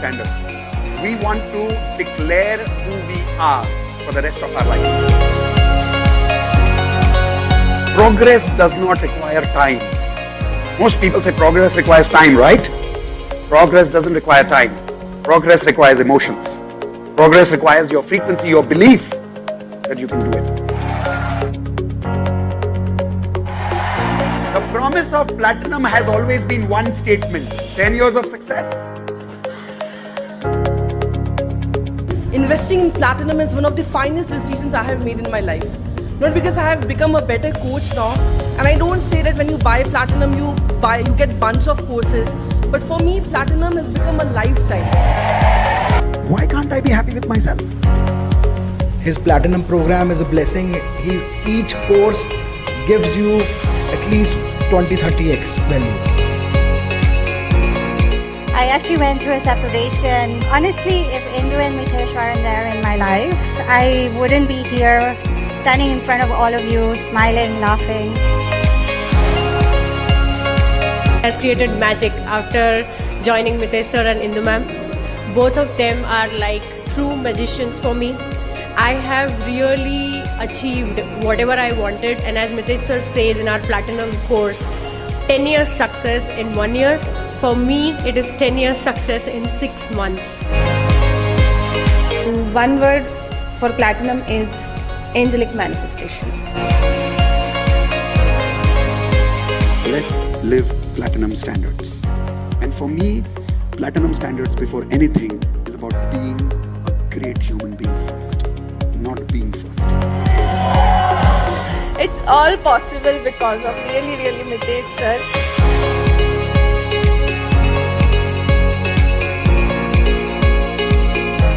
standards. We want to declare who we are for the rest of our life. Progress does not require time. Most people say progress requires time, right? Progress doesn't require time. Progress requires emotions. Progress requires your frequency, your belief that you can do it. The promise of platinum has always been one statement: 10 years of success. Investing in platinum is one of the finest decisions I have made in my life. Not because I have become a better coach now, and I don't say that when you buy platinum you get bunch of courses, but for me platinum has become a lifestyle. Why can't I be happy with myself? His platinum program is a blessing. Each course gives you at least 20-30x value. I actually went through a separation. Honestly, if Indu and Mitesh weren't there in my life, I wouldn't be here standing in front of all of you, smiling, laughing. Has created magic after joining Mitesh sir and Indu ma'am. Both of them are like true magicians for me. I have really achieved whatever I wanted, and as Mitesh sir says in our platinum course, 10 years success in 1 year. For me, it is 10 years success in 6 months. One word for platinum is angelic manifestation. Let's live platinum standards. And for me, platinum standards before anything is about being a great human being first, not being first. It's all possible because of really Mitesh sir.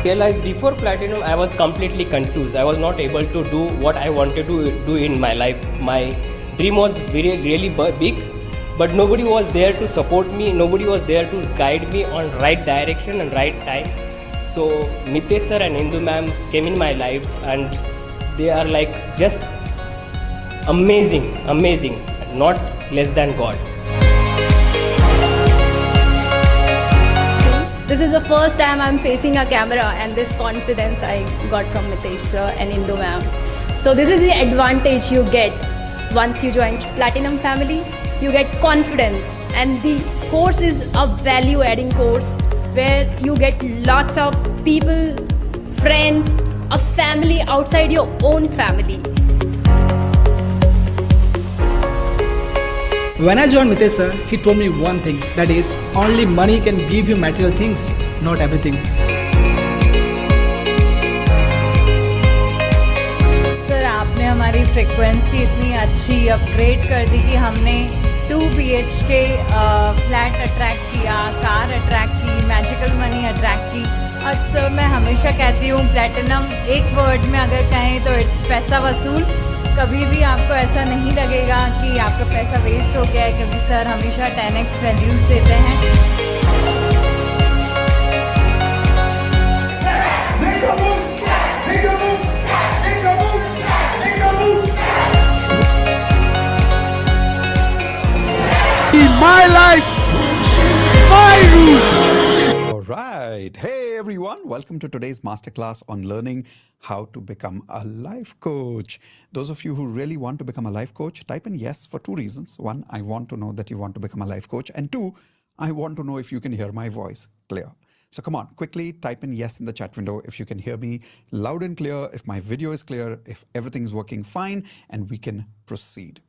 Realized before platinum I was completely confused. I was not able to do what I wanted to do in my life. My dream was really big, but nobody was there to support me. Nobody was there to guide me on right direction and right time. So Mitesh sir and Indu ma'am came in my life, and they are like just amazing, not less than God. This is the first time I'm facing a camera, and this confidence I got from Mitesh sir and Indu ma'am. So this is the advantage you get once you join Platinum family. You get confidence, and the course is a value adding course where you get lots of people, friends, a family outside your own family. When I joined Mitesh sir, he told me one thing, that is, only money can give you material things, not everything. Sir आपने हमारी frequency इतनी अच्छी upgrade कर दी कि हमने 2 BHK flat attract किया, car attract की, magical money attract की। और सर मैं हमेशा कहती हूँ प्लैटिनम एक वर्ड में अगर कहें तो इट्स पैसा वसूल। कभी भी आपको ऐसा नहीं लगेगा कि आपका पैसा वेस्ट हो गया है, क्योंकि सर हमेशा 10x वैल्यूज देते हैं। My life, my rules. All right. Hey, everyone. Welcome to today's masterclass on learning how to become a life coach. Those of you who really want to become a life coach, type in yes for 2 reasons. 1, I want to know that you want to become a life coach. And 2, I want to know if you can hear my voice clear. So come on, quickly type in yes in the chat window if you can hear me loud and clear, if my video is clear, if everything's working fine, and we can proceed.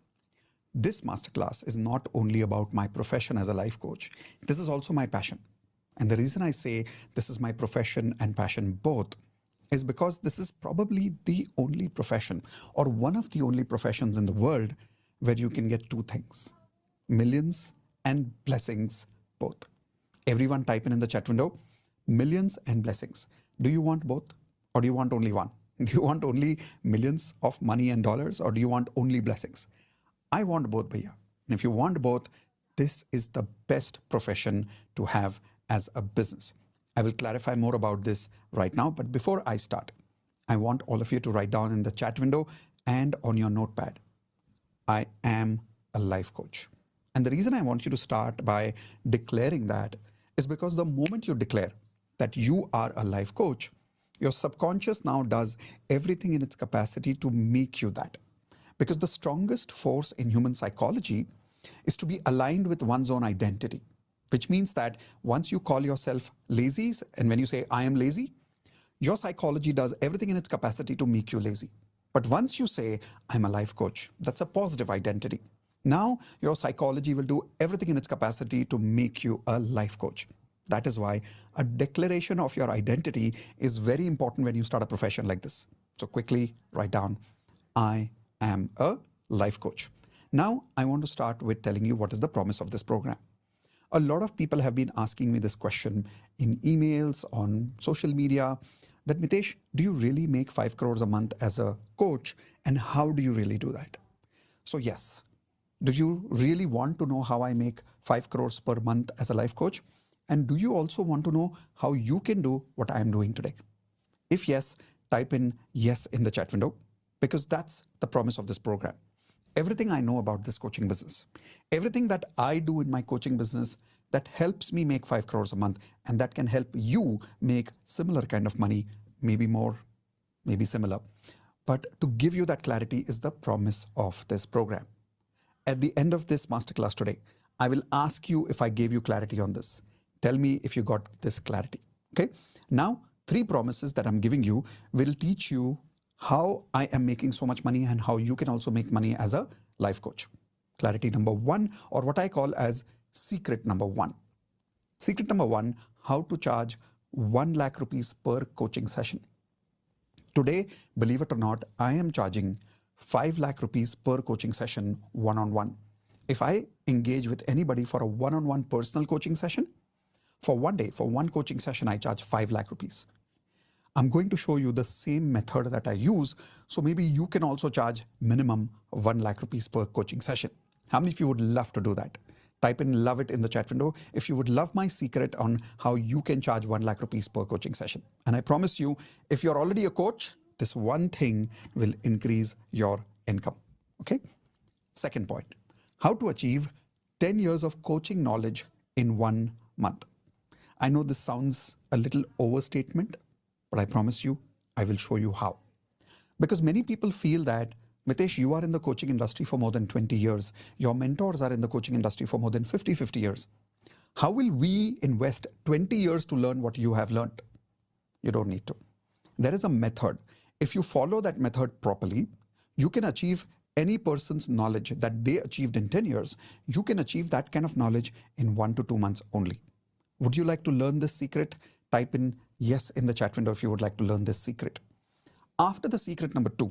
This masterclass is not only about my profession as a life coach. This is also my passion. And the reason I say this is my profession and passion both is because this is probably the only profession, or one of the only professions in the world, where you can get 2 things: millions and blessings both. Everyone type in the chat window, millions and blessings. Do you want both, or do you want only one? Do you want only millions of money and dollars, or do you want only blessings? I want both, bhaiya. And if you want both, this is the best profession to have as a business. I will clarify more about this right now, but before I start, I want all of you to write down in the chat window and on your notepad, I am a life coach. And the reason I want you to start by declaring that is because the moment you declare, that you are a life coach, your subconscious now does everything in its capacity to make you that. Because the strongest force in human psychology is to be aligned with one's own identity, which means that once you call yourself lazy, and when you say, I am lazy, your psychology does everything in its capacity to make you lazy. But once you say, I'm a life coach, that's a positive identity. Now your psychology will do everything in its capacity to make you a life coach. That is why a declaration of your identity is very important when you start a profession like this. So quickly write down, I am a life coach. Now I want to start with telling you what is the promise of this program. A lot of people have been asking me this question in emails, on social media, that Mitesh, do you really make 5 crores a month as a coach? And how do you really do that? So yes, do you really want to know how I make 5 crores per month as a life coach? And do you also want to know how you can do what I am doing today? If yes, type in yes in the chat window, because that's the promise of this program. Everything I know about this coaching business, everything that I do in my coaching business that helps me make 5 crores a month, and that can help you make similar kind of money, maybe more, maybe similar. But to give you that clarity is the promise of this program. At the end of this masterclass today, I will ask you if I gave you clarity on this. Tell me if you got this clarity. Okay. Now, 3 promises that I'm giving you will teach you how I am making so much money and how you can also make money as a life coach. Clarity number 1, or what I call as secret number 1. Secret number 1, how to charge 1 lakh rupees per coaching session. Today, believe it or not, I am charging 5 lakh rupees per coaching session one-on-one. If I engage with anybody for a one-on-one personal coaching session, for one day, for one coaching session, I charge 5 lakh rupees. I'm going to show you the same method that I use, so maybe you can also charge minimum 1 lakh rupees per coaching session. How many of you would love to do that? Type in love it in the chat window if you would love my secret on how you can charge 1 lakh rupees per coaching session. And I promise you, if you're already a coach, this one thing will increase your income. Okay? Second point, how to achieve 10 years of coaching knowledge in 1 month. I know this sounds a little overstatement, but I promise you, I will show you how. Because many people feel that, Mitesh, you are in the coaching industry for more than 20 years. Your mentors are in the coaching industry for more than 50 years. How will we invest 20 years to learn what you have learned? You don't need to. There is a method. If you follow that method properly, you can achieve any person's knowledge that they achieved in 10 years. You can achieve that kind of knowledge in 1 to 2 months only. Would you like to learn this secret? Type in yes in the chat window if you would like to learn this secret. After the secret number 2,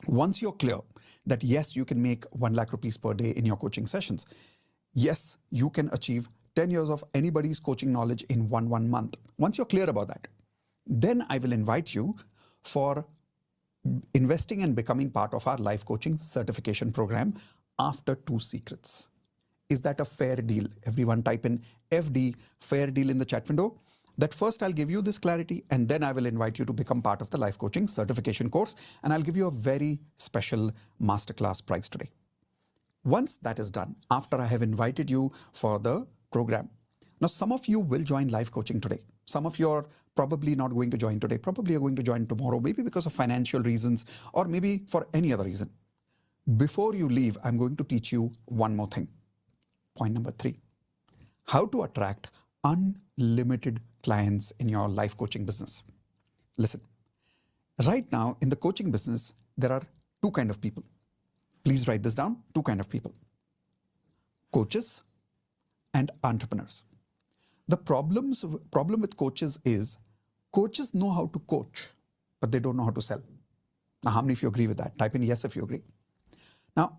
once you're clear that yes, you can make 1 lakh rupees per day in your coaching sessions, yes, you can achieve 10 years of anybody's coaching knowledge in one month. Once you're clear about that, then I will invite you for investing and becoming part of our life coaching certification program after 2 secrets. Is that a fair deal? Everyone type in FD, fair deal in the chat window. That first I'll give you this clarity, and then I will invite you to become part of the life coaching certification course, and I'll give you a very special masterclass prize today. Once that is done, after I have invited you for the program, now some of you will join life coaching today. Some of you are probably not going to join today, probably are going to join tomorrow, maybe because of financial reasons or maybe for any other reason. Before you leave, I'm going to teach you one more thing. Point number 3, how to attract unlimited clients in your life coaching business. Listen, right now in the coaching business, there are 2 kinds of people. Please write this down, 2 kinds of people. Coaches and entrepreneurs. The problem with coaches is coaches know how to coach, but they don't know how to sell. Now, how many of you agree with that? Type in yes if you agree. Now,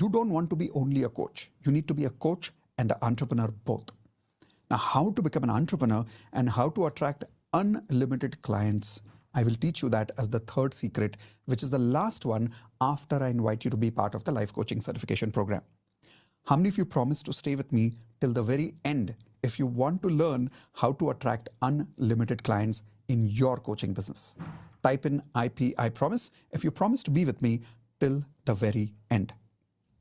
you don't want to be only a coach. You need to be a coach and an entrepreneur both. Now, how to become an entrepreneur and how to attract unlimited clients, I will teach you that as the 3rd secret, which is the last one after I invite you to be part of the life coaching certification program. How many of you promise to stay with me till the very end if you want to learn how to attract unlimited clients in your coaching business? Type in IP, I promise, if you promise to be with me till the very end.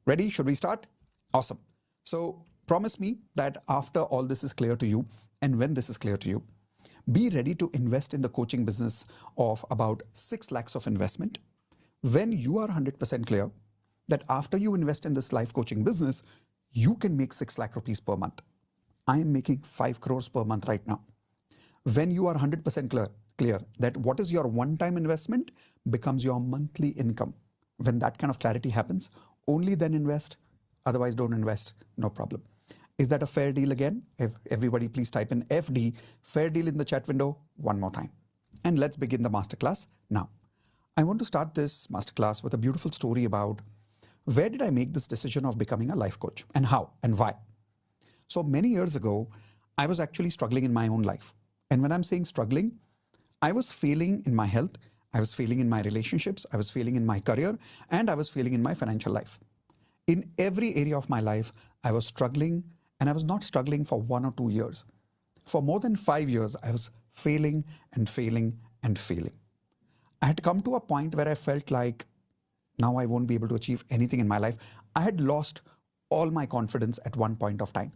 Ready? Should we start? Awesome. So promise me that after all this is clear to you, and when this is clear to you, be ready to invest in the coaching business of about 6 lakhs of investment when you are 100% clear that after you invest in this life coaching business, you can make 6 lakh rupees per month. I am making 5 crores per month right now. When you are 100% clear that what is your one-time investment becomes your monthly income. When that kind of clarity happens, only then invest, otherwise don't invest, no problem. Is that a fair deal again? If everybody please type in FD, fair deal in the chat window one more time. And let's begin the masterclass now. I want to start this masterclass with a beautiful story about where did I make this decision of becoming a life coach and how and why. So many years ago, I was actually struggling in my own life. And when I'm saying struggling, I was failing in my health, I was failing in my relationships, I was failing in my career, and I was failing in my financial life. In every area of my life, I was struggling, and I was not struggling for 1 or 2 years. For more than 5 years, I was failing and failing and failing. I had come to a point where I felt like now I won't be able to achieve anything in my life. I had lost all my confidence at one point of time.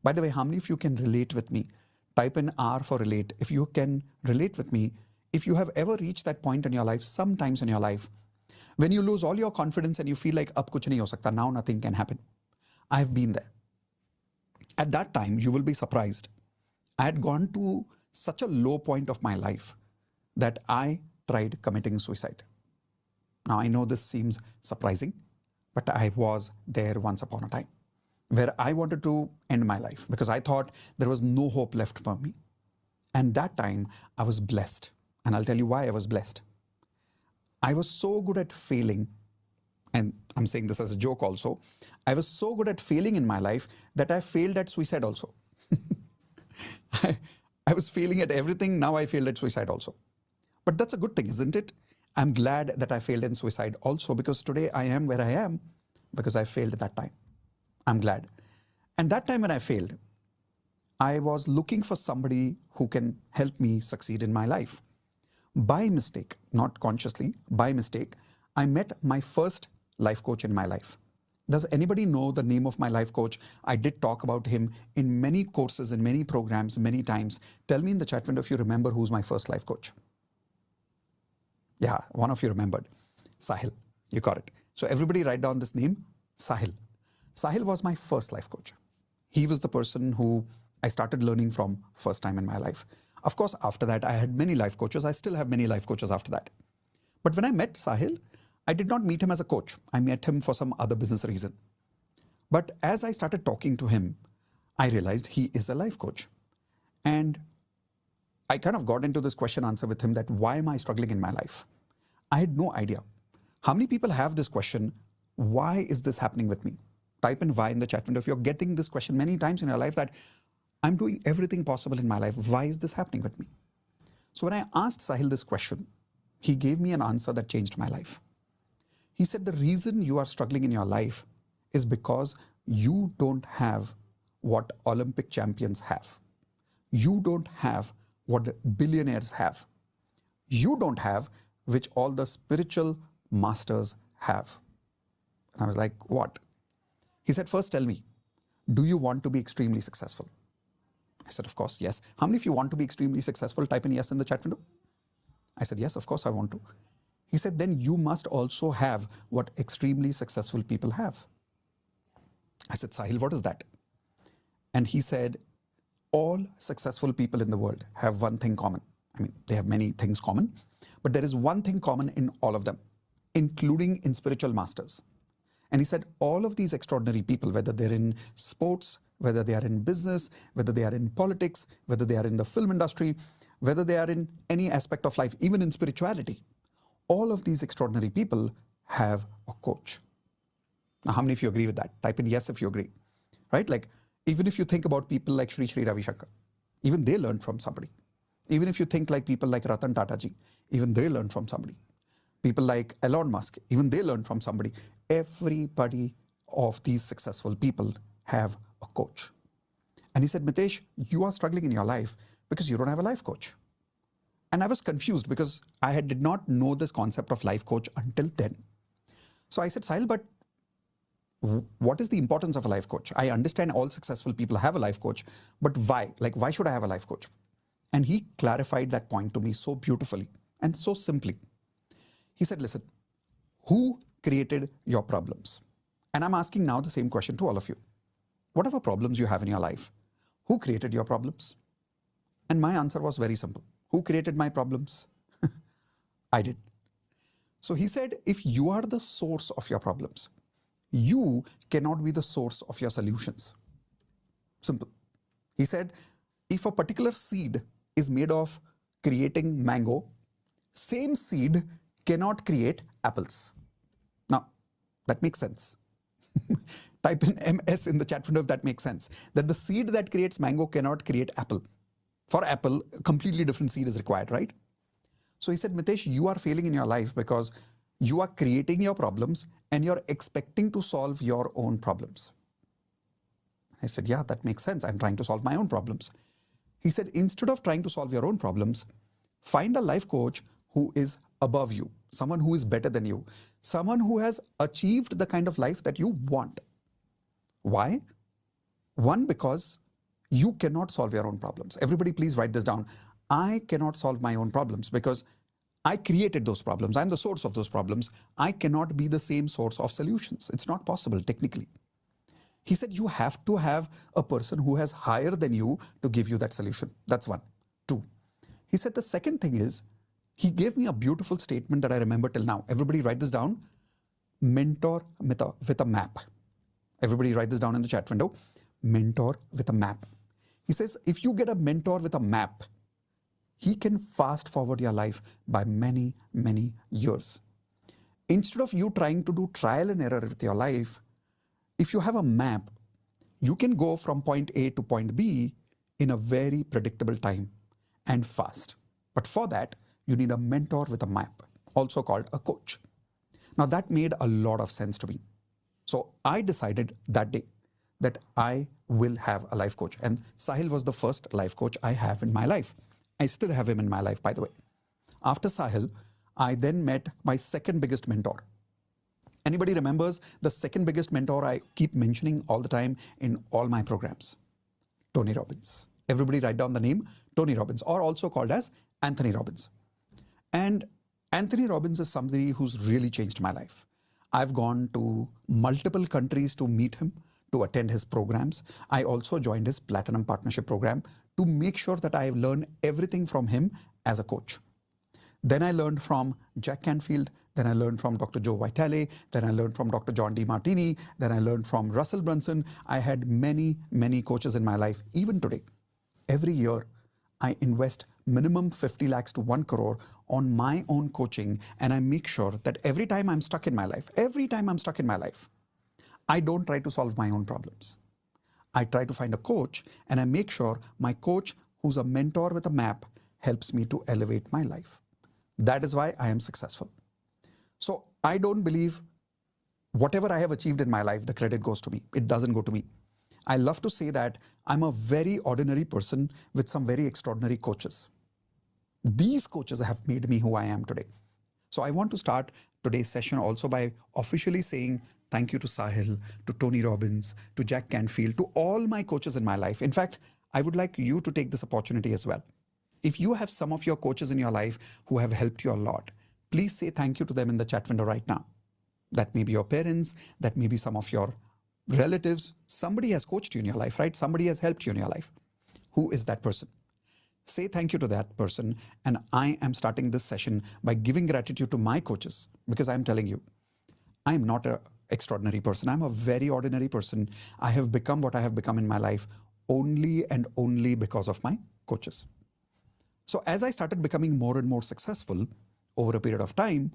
By the way, how many of you can relate with me? Type in R for relate. If you can relate with me, if you have ever reached that point in your life, sometimes in your life, when you lose all your confidence and you feel like ab kuch nahi ho sakta, now nothing can happen. I have been there. At that time, you will be surprised. I had gone to such a low point of my life that I tried committing suicide. Now, I know this seems surprising, but I was there once upon a time where I wanted to end my life because I thought there was no hope left for me. And that time, I was blessed. And I'll tell you why I was blessed. I was so good at failing, and I'm saying this as a joke also. I was so good at failing in my life that I failed at suicide also. I was failing at everything, now I failed at suicide also. But that's a good thing, isn't it? I'm glad that I failed in suicide also because today I am where I am because I failed at that time. I'm glad. And that time when I failed, I was looking for somebody who can help me succeed in my life. By mistake, not consciously, by mistake, I met my first life coach in my life. Does anybody know the name of my life coach? I did talk about him in many courses, in many programs, many times. Tell me in the chat window if you remember who's my first life coach. Yeah, one of you remembered. Sahil. You got it. So everybody write down this name, Sahil. Sahil was my first life coach. He was the person who I started learning from first time in my life. Of course, after that, I had many life coaches. I still have many life coaches after that. But when I met Sahil, I did not meet him as a coach. I met him for some other business reason. But as I started talking to him, I realized he is a life coach. And I kind of got into this question answer with him that why am I struggling in my life? I had no idea. How many people have this question? Why is this happening with me? Type in why in the chat window. If you're getting this question many times in your life that I'm doing everything possible in my life, why is this happening with me? So when I asked Sahil this question, he gave me an answer that changed my life. He said the reason you are struggling in your life is because you don't have what Olympic champions have. You don't have what billionaires have. You don't have which all the spiritual masters have. And I was like, what? He said, first tell me, do you want to be extremely successful? I said, of course, yes. How many of you want to be extremely successful? Type in yes in the chat window. I said, yes, of course I want to. He said, then you must also have what extremely successful people have. I said, Sahil, what is that? And he said, all successful people in the world have one thing common. I mean, they have many things common, but there is one thing common in all of them, including in spiritual masters. And he said, all of these extraordinary people, whether they're in sports, whether they are in business, whether they are in politics, whether they are in the film industry, whether they are in any aspect of life, even in spirituality, all of these extraordinary people have a coach. Now, how many of you agree with that? Type in yes if you agree, right? Like, even if you think about people like Sri Ravi Shankar, even they learned from somebody. Even if you think like people like Ratan Tata ji, even they learned from somebody. People like Elon Musk, even they learned from somebody. Everybody of these successful people have a coach. And he said, Mitesh, you are struggling in your life because you don't have a life coach. And I was confused because I did not know this concept of life coach until then. So I said, Sahil, but What is the importance of a life coach? I understand all successful people have a life coach, but why? Like, why should I have a life coach? And he clarified that point to me so beautifully and so simply. He said, listen, who created your problems? And I'm asking now the same question to all of you. Whatever problems you have in your life, who created your problems? And my answer was very simple. Who created my problems? I did. So he said, if you are the source of your problems, you cannot be the source of your solutions. Simple. He said, if a particular seed is made of creating mango, same seed cannot create apples. Now, that makes sense. Type in MS in the chat window if that makes sense. That the seed that creates mango cannot create apple. For apple, a completely different seed is required, right? So he said, Mitesh, you are failing in your life because you are creating your problems and you're expecting to solve your own problems. I said, yeah, that makes sense. I'm trying to solve my own problems. He said, instead of trying to solve your own problems, find a life coach who is above you, someone who is better than you, someone who has achieved the kind of life that you want. Why? One, because you cannot solve your own problems. Everybody, please write this down. I cannot solve my own problems because I created those problems. I'm the source of those problems. I cannot be the same source of solutions. It's not possible technically. He said, you have to have a person who has higher than you to give you that solution. That's one. Two. He said, the second thing is, he gave me a beautiful statement that I remember till now. Everybody write this down. Mentor with a map. Everybody write this down in the chat window. Mentor with a map. He says, if you get a mentor with a map, he can fast forward your life by many, many years. Instead of you trying to do trial and error with your life, if you have a map, you can go from point A to point B in a very predictable time and fast. But for that, you need a mentor with a map, also called a coach. Now that made a lot of sense to me. So I decided that day that I will have a life coach. And Sahil was the first life coach I have in my life. I still have him in my life, by the way. After Sahil, I then met my second biggest mentor. Anybody remembers the second biggest mentor I keep mentioning all the time in all my programs? Tony Robbins. Everybody write down the name Tony Robbins, or also called as Anthony Robbins. And Anthony Robbins is somebody who's really changed my life. I've gone to multiple countries to meet him, to attend his programs. I also joined his Platinum Partnership Program to make sure that I learn everything from him as a coach. Then I learned from Jack Canfield, then I learned from Dr. Joe Vitale, then I learned from Dr. John D. Martini, then I learned from Russell Brunson. I had many, many coaches in my life, even today. Every year, I invest minimum 50 lakhs to 1 crore on my own coaching, and I make sure that every time I'm stuck in my life, I don't try to solve my own problems. I try to find a coach, and I make sure my coach, who's a mentor with a map, helps me to elevate my life. That is why I am successful. So I don't believe whatever I have achieved in my life, the credit goes to me. It doesn't go to me. I love to say that I'm a very ordinary person with some very extraordinary coaches. These coaches have made me who I am today. So I want to start today's session also by officially saying thank you to Sahil, to Tony Robbins, to Jack Canfield, to all my coaches in my life. In fact, I would like you to take this opportunity as well. If you have some of your coaches in your life who have helped you a lot, please say thank you to them in the chat window right now. That may be your parents, that may be some of your relatives. Somebody has coached you in your life, right? Somebody has helped you in your life. Who is that person? Say thank you to that person. And I am starting this session by giving gratitude to my coaches, because I'm telling you, I'm not an extraordinary person. I'm a very ordinary person. I have become what I have become in my life only and only because of my coaches. So as I started becoming more and more successful over a period of time,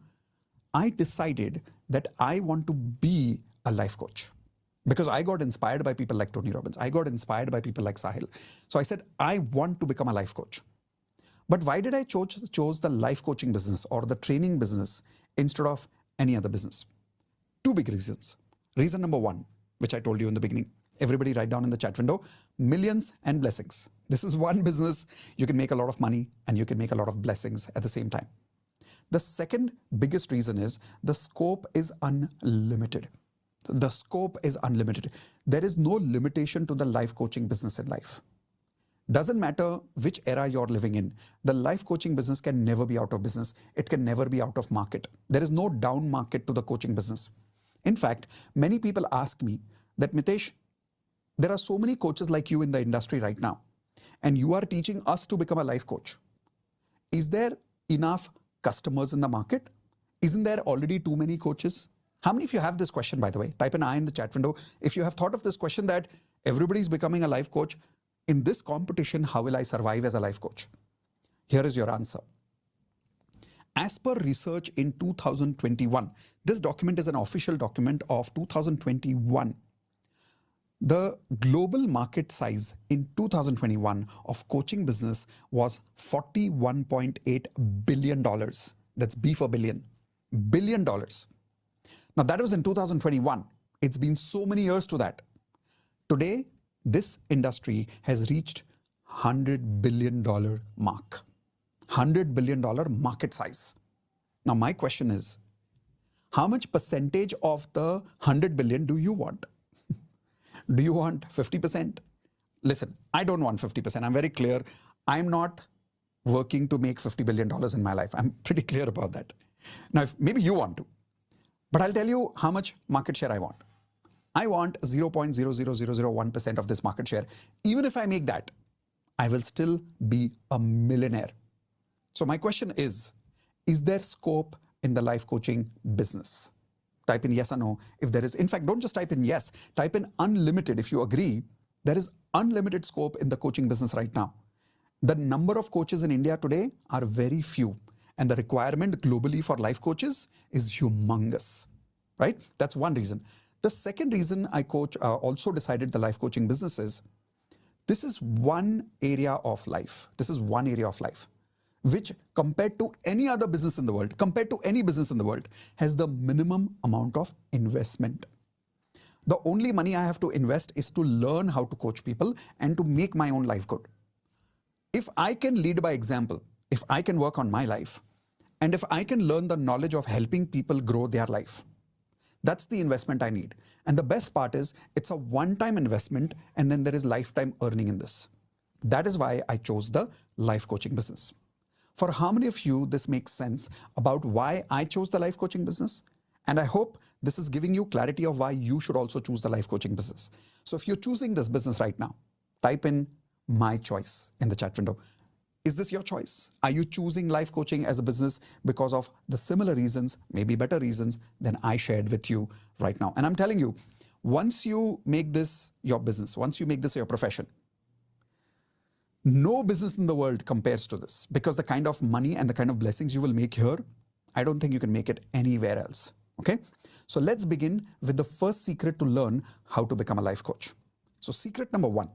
I decided that I want to be a life coach. Because I got inspired by people like Tony Robbins. I got inspired by people like Sahil. So I said, I want to become a life coach. But why did I chose the life coaching business or the training business instead of any other business? Two big reasons. Reason number one, which I told you in the beginning. Everybody write down in the chat window, millions and blessings. This is one business. You can make a lot of money and you can make a lot of blessings at the same time. The second biggest reason is the scope is unlimited. The scope is unlimited. There is no limitation to the life coaching business in life. Doesn't matter which era you're living in, the life coaching business can never be out of business. It can never be out of market. There is no down market to the coaching business. In fact, many people ask me that, Mitesh, there are so many coaches like you in the industry right now, and you are teaching us to become a life coach. Is there enough customers in the market? Isn't there already too many coaches? How many of you have this question, by the way? Type an I in the chat window. If you have thought of this question that everybody's becoming a life coach, in this competition, how will I survive as a life coach? Here is your answer. As per research in 2021, this document is an official document of 2021. The global market size in 2021 of coaching business was $41.8 billion. That's B for billion. Billion dollars. Now that was in 2021. It's been so many years to that. Today, this industry has reached $100 billion mark. $100 billion market size. Now my question is, how much percentage of the 100 billion do you want? Do you want 50%? Listen, I don't want 50%. I'm very clear. I'm not working to make $50 billion in my life. I'm pretty clear about that. Now, if maybe you want to, but I'll tell you how much market share I want. I want 0.00001% of this market share. Even if I make that, I will still be a millionaire. So my question is there scope in the life coaching business? Type in yes or no if there is. In fact, don't just type in yes, type in unlimited if you agree. There is unlimited scope in the coaching business right now. The number of coaches in India today are very few, and the requirement globally for life coaches is humongous, right? That's one reason. The second reason I also decided the life coaching business is, this is one area of life. This is one area of life which, compared to any other business in the world, compared to any business in the world, has the minimum amount of investment. The only money I have to invest is to learn how to coach people and to make my own life good. If I can lead by example, if I can work on my life, and if I can learn the knowledge of helping people grow their life, that's the investment I need. And the best part is, it's a one-time investment, and then there is lifetime earning in this. That is why I chose the life coaching business. For how many of you this makes sense about why I chose the life coaching business? And I hope this is giving you clarity of why you should also choose the life coaching business. So if you're choosing this business right now, type in my choice in the chat window. Is this your choice? Are you choosing life coaching as a business because of the similar reasons, maybe better reasons than I shared with you right now? And I'm telling you, once you make this your business, once you make this your profession, no business in the world compares to this, because the kind of money and the kind of blessings you will make here, I don't think you can make it anywhere else. Okay? So let's begin with the first secret to learn how to become a life coach. So secret number one,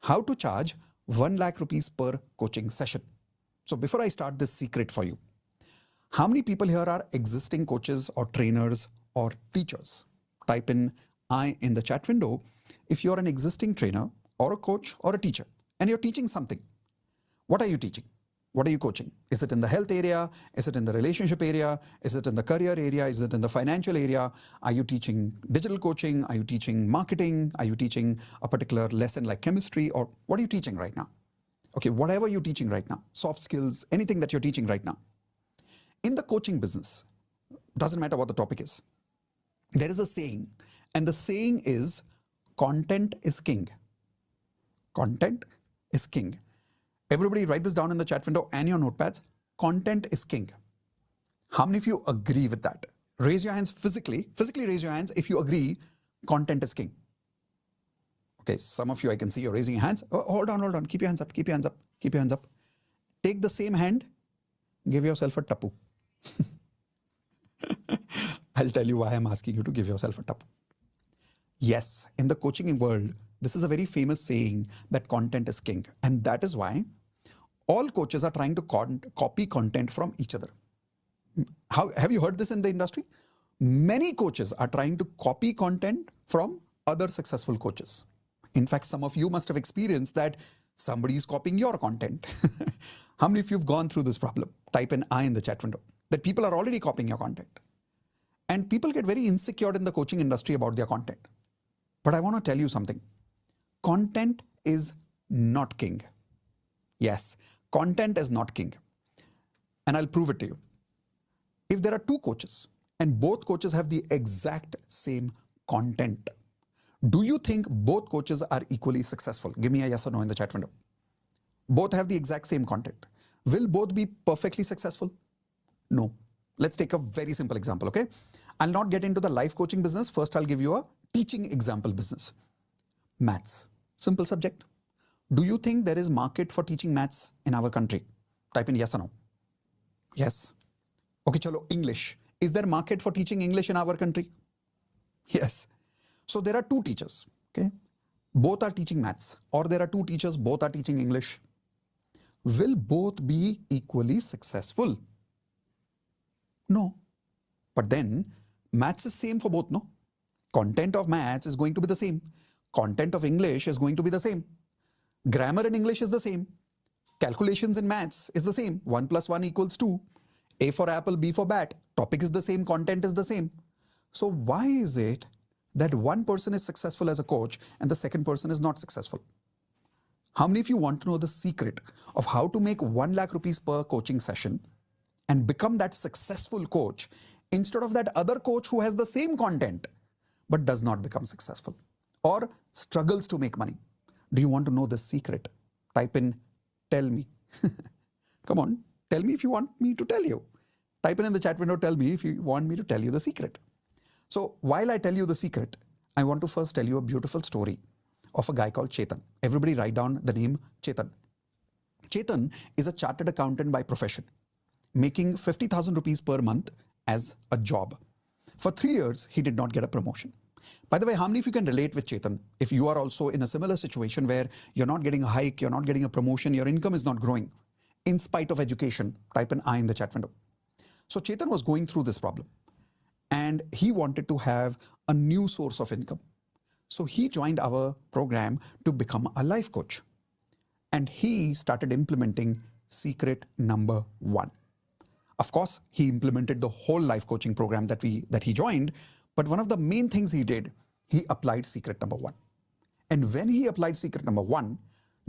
how to charge 1 lakh rupees per coaching session. So before I start this secret for you, how many people here are existing coaches or trainers or teachers? Type in I in the chat window if you're an existing trainer or a coach or a teacher and you're teaching something. What are you teaching? What are you coaching? Is it in the health area? Is it in the relationship area? Is it in the career area? Is it in the financial area? Are you teaching digital coaching? Are you teaching marketing? Are you teaching a particular lesson like chemistry? Or what are you teaching right now? Okay, whatever you're teaching right now, soft skills, anything that you're teaching right now. In the coaching business, doesn't matter what the topic is, there is a saying, and the saying is, content is king. Content is king. Everybody write this down in the chat window and your notepads. Content is king. How many of you agree with that? Raise your hands physically raise your hands if you agree content is king. Okay, some of you I can see you're raising your hands. Oh, hold on. Keep your hands up, keep your hands up, keep your hands up. Take the same hand, give yourself a tapu. I'll tell you why I'm asking you to give yourself a tapu. Yes, in the coaching world, this is a very famous saying that content is king. And that is why all coaches are trying to copy content from each other. Have you heard this in the industry? Many coaches are trying to copy content from other successful coaches. In fact, some of you must have experienced that somebody is copying your content. How many of you have gone through this problem? Type in I in the chat window. That people are already copying your content. And people get very insecure in the coaching industry about their content. But I want to tell you something. Content is not king. Yes, content is not king. And I'll prove it to you. If there are two coaches and both coaches have the exact same content, do you think both coaches are equally successful? Give me a yes or no in the chat window. Both have the exact same content. Will both be perfectly successful? No. Let's take a very simple example, okay? I'll not get into the life coaching business. First, I'll give you a teaching example business. Maths. Simple subject. Do you think there is market for teaching maths in our country? Type in yes or no. Yes. Okay, chalo, English. Is there market for teaching English in our country? Yes. So there are two teachers, okay? Both are teaching maths, or there are two teachers, both are teaching English. Will both be equally successful? No. But then maths is same for both, no? Content of maths is going to be the same. Content of English is going to be the same. Grammar in English is the same. Calculations in maths is the same. 1 plus 1 equals 2. A for apple, B for bat. Topic is the same, content is the same. So why is it that one person is successful as a coach and the second person is not successful? How many of you want to know the secret of how to make 1 lakh rupees per coaching session and become that successful coach instead of that other coach who has the same content but does not become successful or struggles to make money? Do you want to know the secret? Type in tell me. Come on, tell me if you want me to tell you. Type in the chat window, tell me if you want me to tell you the secret. So while I tell you the secret, I want to first tell you a beautiful story of a guy called Chetan. Everybody write down the name Chetan. Chetan is a chartered accountant by profession, making 50,000 rupees per month as a job. For 3 years, he did not get a promotion. By the way, how many of you can relate with Chetan? If you are also in a similar situation where you're not getting a hike, you're not getting a promotion, your income is not growing, in spite of education, type an I in the chat window. So Chetan was going through this problem and he wanted to have a new source of income. So he joined our program to become a life coach. And he started implementing secret number 1. Of course, he implemented the whole life coaching program that he joined. But one of the main things he did, he applied secret number 1. And when he applied secret number 1,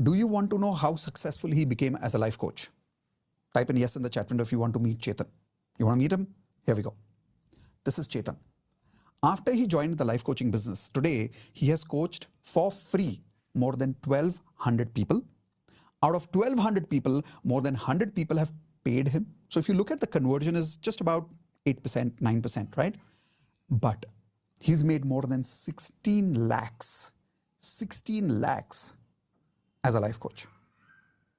do you want to know how successful he became as a life coach? Type in yes in the chat window if you want to meet Chetan. You want to meet him? Here we go. This is Chetan. After he joined the life coaching business, today he has coached for free more than 1,200 people. Out of 1,200 people, more than 100 people have paid him. So if you look at the conversion is just about 8%, 9%, right? But he's made more than 16 lakhs as a life coach.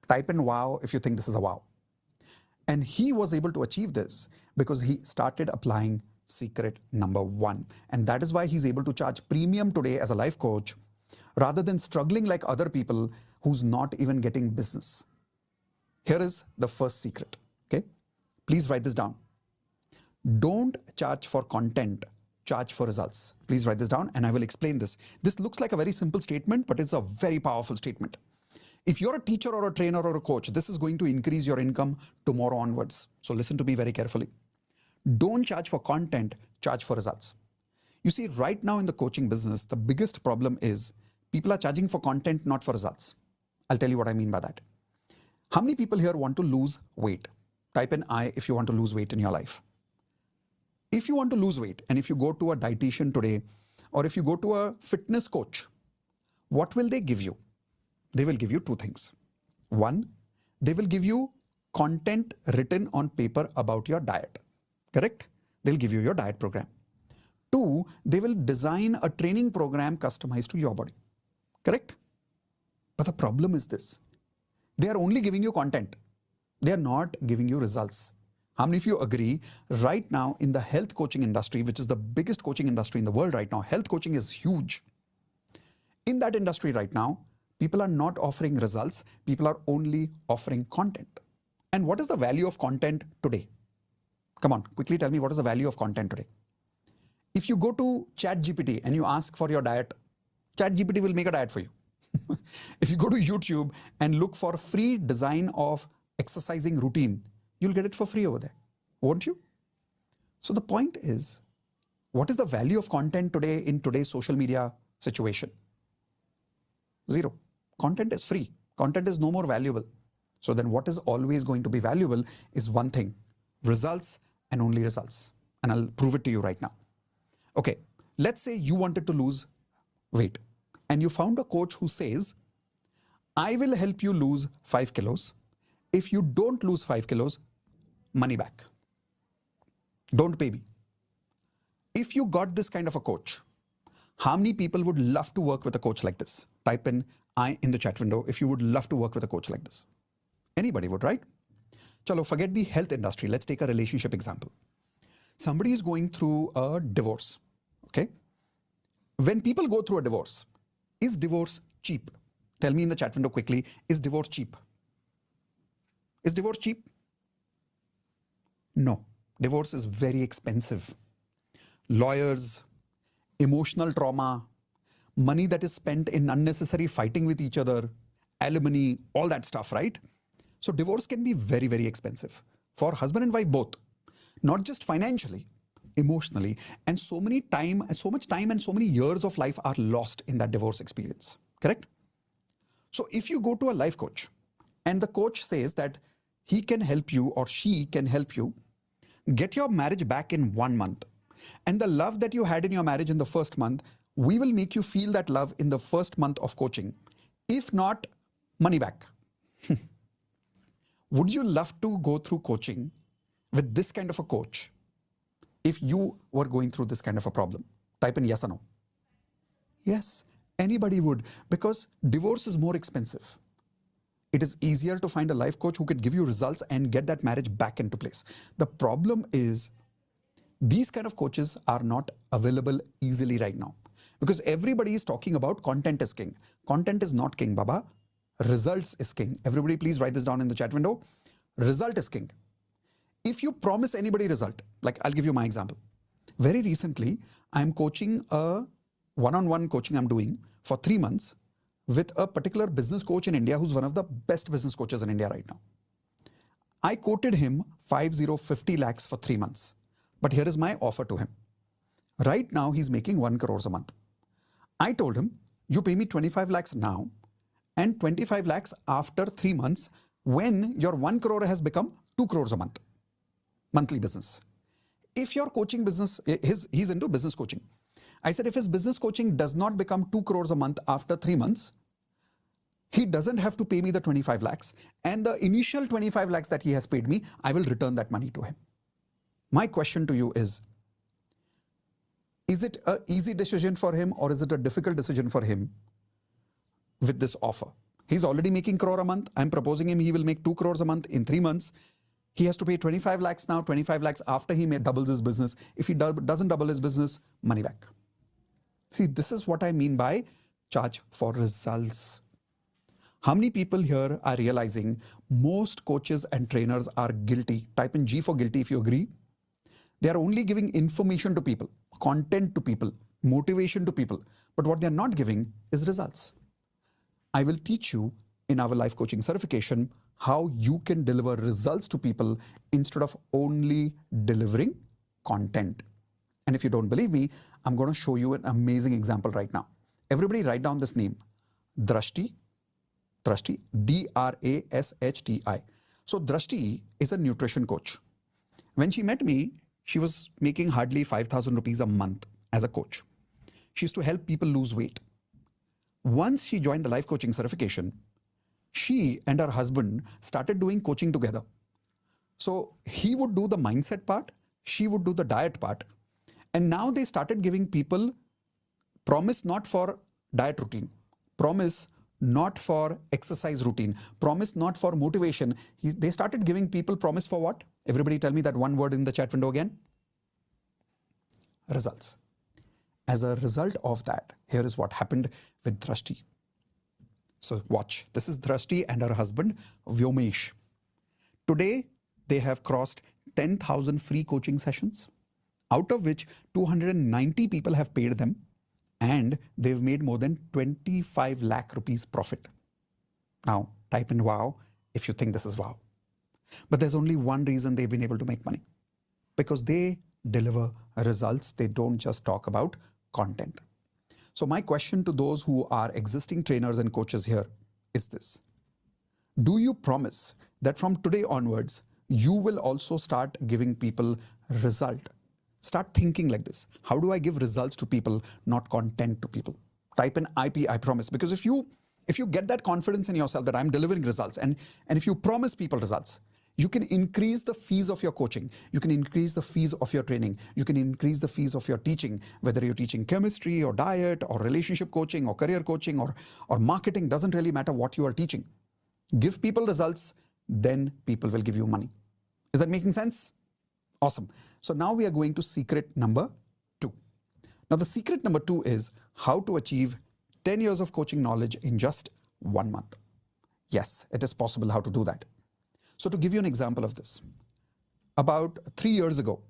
Type in wow if you think this is a wow. And he was able to achieve this because he started applying secret number 1. And that is why he's able to charge premium today as a life coach rather than struggling like other people who's not even getting business. Here is the first secret, okay? Please write this down. Don't charge for content, charge for results. Please write this down and I will explain this. This looks like a very simple statement, but it's a very powerful statement. If you're a teacher or a trainer or a coach, this is going to increase your income tomorrow onwards. So listen to me very carefully. Don't charge for content, charge for results. You see, right now in the coaching business, the biggest problem is people are charging for content, not for results. I'll tell you what I mean by that. How many people here want to lose weight? Type in I if you want to lose weight in your life. If you want to lose weight and if you go to a dietitian today or if you go to a fitness coach, what will they give you? They will give you 2 things. 1, they will give you content written on paper about your diet. Correct? They'll give you your diet program. 2, they will design a training program customized to your body. Correct? But the problem is this. They are only giving you content. They are not giving you results. How many of you agree right now in the health coaching industry, which is the biggest coaching industry in the world right now, health coaching is huge. In that industry right now, people are not offering results. People are only offering content. And what is the value of content today? Come on, quickly tell me what is the value of content today? If you go to ChatGPT and you ask for your diet, ChatGPT will make a diet for you. If you go to YouTube and look for free design of exercising routine, you'll get it for free over there, won't you? So the point is, What is the value of content today in today's social media situation? Zero. Content is free. Content is no more valuable. So then what is always going to be valuable is one thing, results and only results. And I'll prove it to you right now. Okay, let's say you wanted to lose weight and you found a coach who says, I will help you lose 5 kilos. If you don't lose 5 kilos, money back. Don't pay me. If you got this kind of a coach, how many people would love to work with a coach like this? Type in I in the chat window if you would love to work with a coach like this. Anybody would, right? Chalo, forget the health industry. Let's take a relationship example. Somebody is going through a divorce, okay? When people go through a divorce, is divorce cheap? Tell me in the chat window quickly, is divorce cheap? Is divorce cheap? No. Divorce is very expensive. Lawyers, emotional trauma, money that is spent in unnecessary fighting with each other, alimony, all that stuff, right? So divorce can be very, very expensive for husband and wife both, not just financially, emotionally, and so much time and so many years of life are lost in that divorce experience, correct? So if you go to a life coach and the coach says that he can help you or she can help you get your marriage back in 1 month, and the love that you had in your marriage in the first month, we will make you feel that love in the first month of coaching. If not, money back. Would you love to go through coaching with this kind of a coach if you were going through this kind of a problem? Type in yes or no. Yes, anybody would, because divorce is more expensive. It is easier to find a life coach who could give you results and get that marriage back into place. The problem is these kind of coaches are not available easily right now because everybody is talking about content is king. Content is not king, Baba. Results is king. Everybody please write this down in the chat window. Result is king. If you promise anybody result, like I'll give you my example. Very recently, I'm coaching a one-on-one coaching I'm doing for 3 months with a particular business coach in India who's one of the best business coaches in India right now. I quoted him 50 lakhs for 3 months. But here is my offer to him. Right now, he's making 1 crore a month. I told him, you pay me 25 lakhs now and 25 lakhs after 3 months when your 1 crore has become 2 crores a month, monthly business. If your coaching business, he's into business coaching. I said, if his business coaching does not become 2 crores a month after 3 months, he doesn't have to pay me the 25 lakhs. And the initial 25 lakhs that he has paid me, I will return that money to him. My question to you is it an easy decision for him or is it a difficult decision for him with this offer? He's already making crore a month. I'm proposing him he will make 2 crores a month in 3 months. He has to pay 25 lakhs now, 25 lakhs after he doubles his business. If he doesn't double his business, money back. See, this is what I mean by charge for results. How many people here are realizing most coaches and trainers are guilty? Type in G for guilty if you agree. They are only giving information to people, content to people, motivation to people. But what they're not giving is results. I will teach you in our life coaching certification how you can deliver results to people instead of only delivering content. And if you don't believe me, I'm going to show you an amazing example right now. Everybody write down this name, Drashti, D-R-A-S-H-T-I. So Drashti is a nutrition coach. When she met me, she was making hardly 5,000 rupees a month as a coach. She used to help people lose weight. Once she joined the life coaching certification, she and her husband started doing coaching together. So he would do the mindset part, she would do the diet part. And now they started giving people promise not for diet routine, promise not for exercise routine, promise not for motivation. They started giving people promise for what? Everybody tell me that one word in the chat window again. Results. As a result of that, here is what happened with Drashti. So watch, this is Drashti and her husband, Vyomesh. Today, they have crossed 10,000 free coaching sessions, out of which 290 people have paid them, and they've made more than 25 lakh rupees profit. Now, type in wow if you think this is wow. But there's only one reason they've been able to make money. Because they deliver results. They don't just talk about content. So my question to those who are existing trainers and coaches here is this. Do you promise that from today onwards, you will also start giving people result? Start thinking like this. How do I give results to people, not content to people? Type in IP, I promise. Because if you get that confidence in yourself that I'm delivering results, and if you promise people results, you can increase the fees of your coaching. You can increase the fees of your training. You can increase the fees of your teaching, whether you're teaching chemistry or diet or relationship coaching or career coaching or marketing, doesn't really matter what you are teaching. Give people results, then people will give you money. Is that making sense? Awesome. So now we are going to secret number 2. Now the secret number 2 is how to achieve 10 years of coaching knowledge in just 1 month. Yes, it is possible how to do that. So to give you an example of this, about 3 years ago,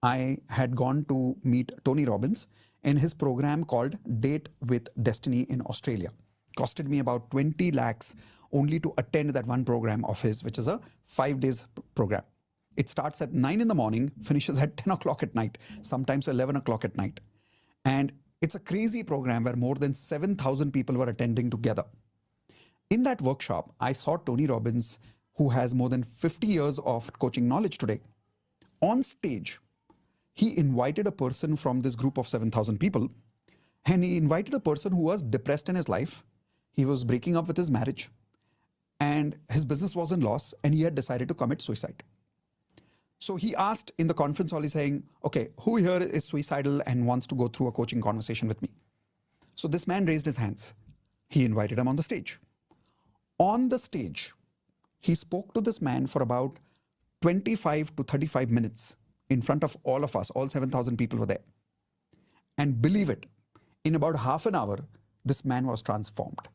I had gone to meet Tony Robbins in his program called Date with Destiny in Australia. Costed me about 20 lakhs only to attend that one program of his, which is a 5 days program. It starts at 9 in the morning, finishes at 10 o'clock at night, sometimes 11 o'clock at night. And it's a crazy program where more than 7,000 people were attending together. In that workshop, I saw Tony Robbins, who has more than 50 years of coaching knowledge today. On stage, he invited a person from this group of 7,000 people, and he invited a person who was depressed in his life. He was breaking up with his marriage, and his business was in loss, and he had decided to commit suicide. So he asked in the conference hall, he's saying, okay, who here is suicidal and wants to go through a coaching conversation with me? So this man raised his hands. He invited him on the stage. On the stage, he spoke to this man for about 25 to 35 minutes in front of all of us. All 7,000 people were there. And believe it, in about half an hour, this man was transformed.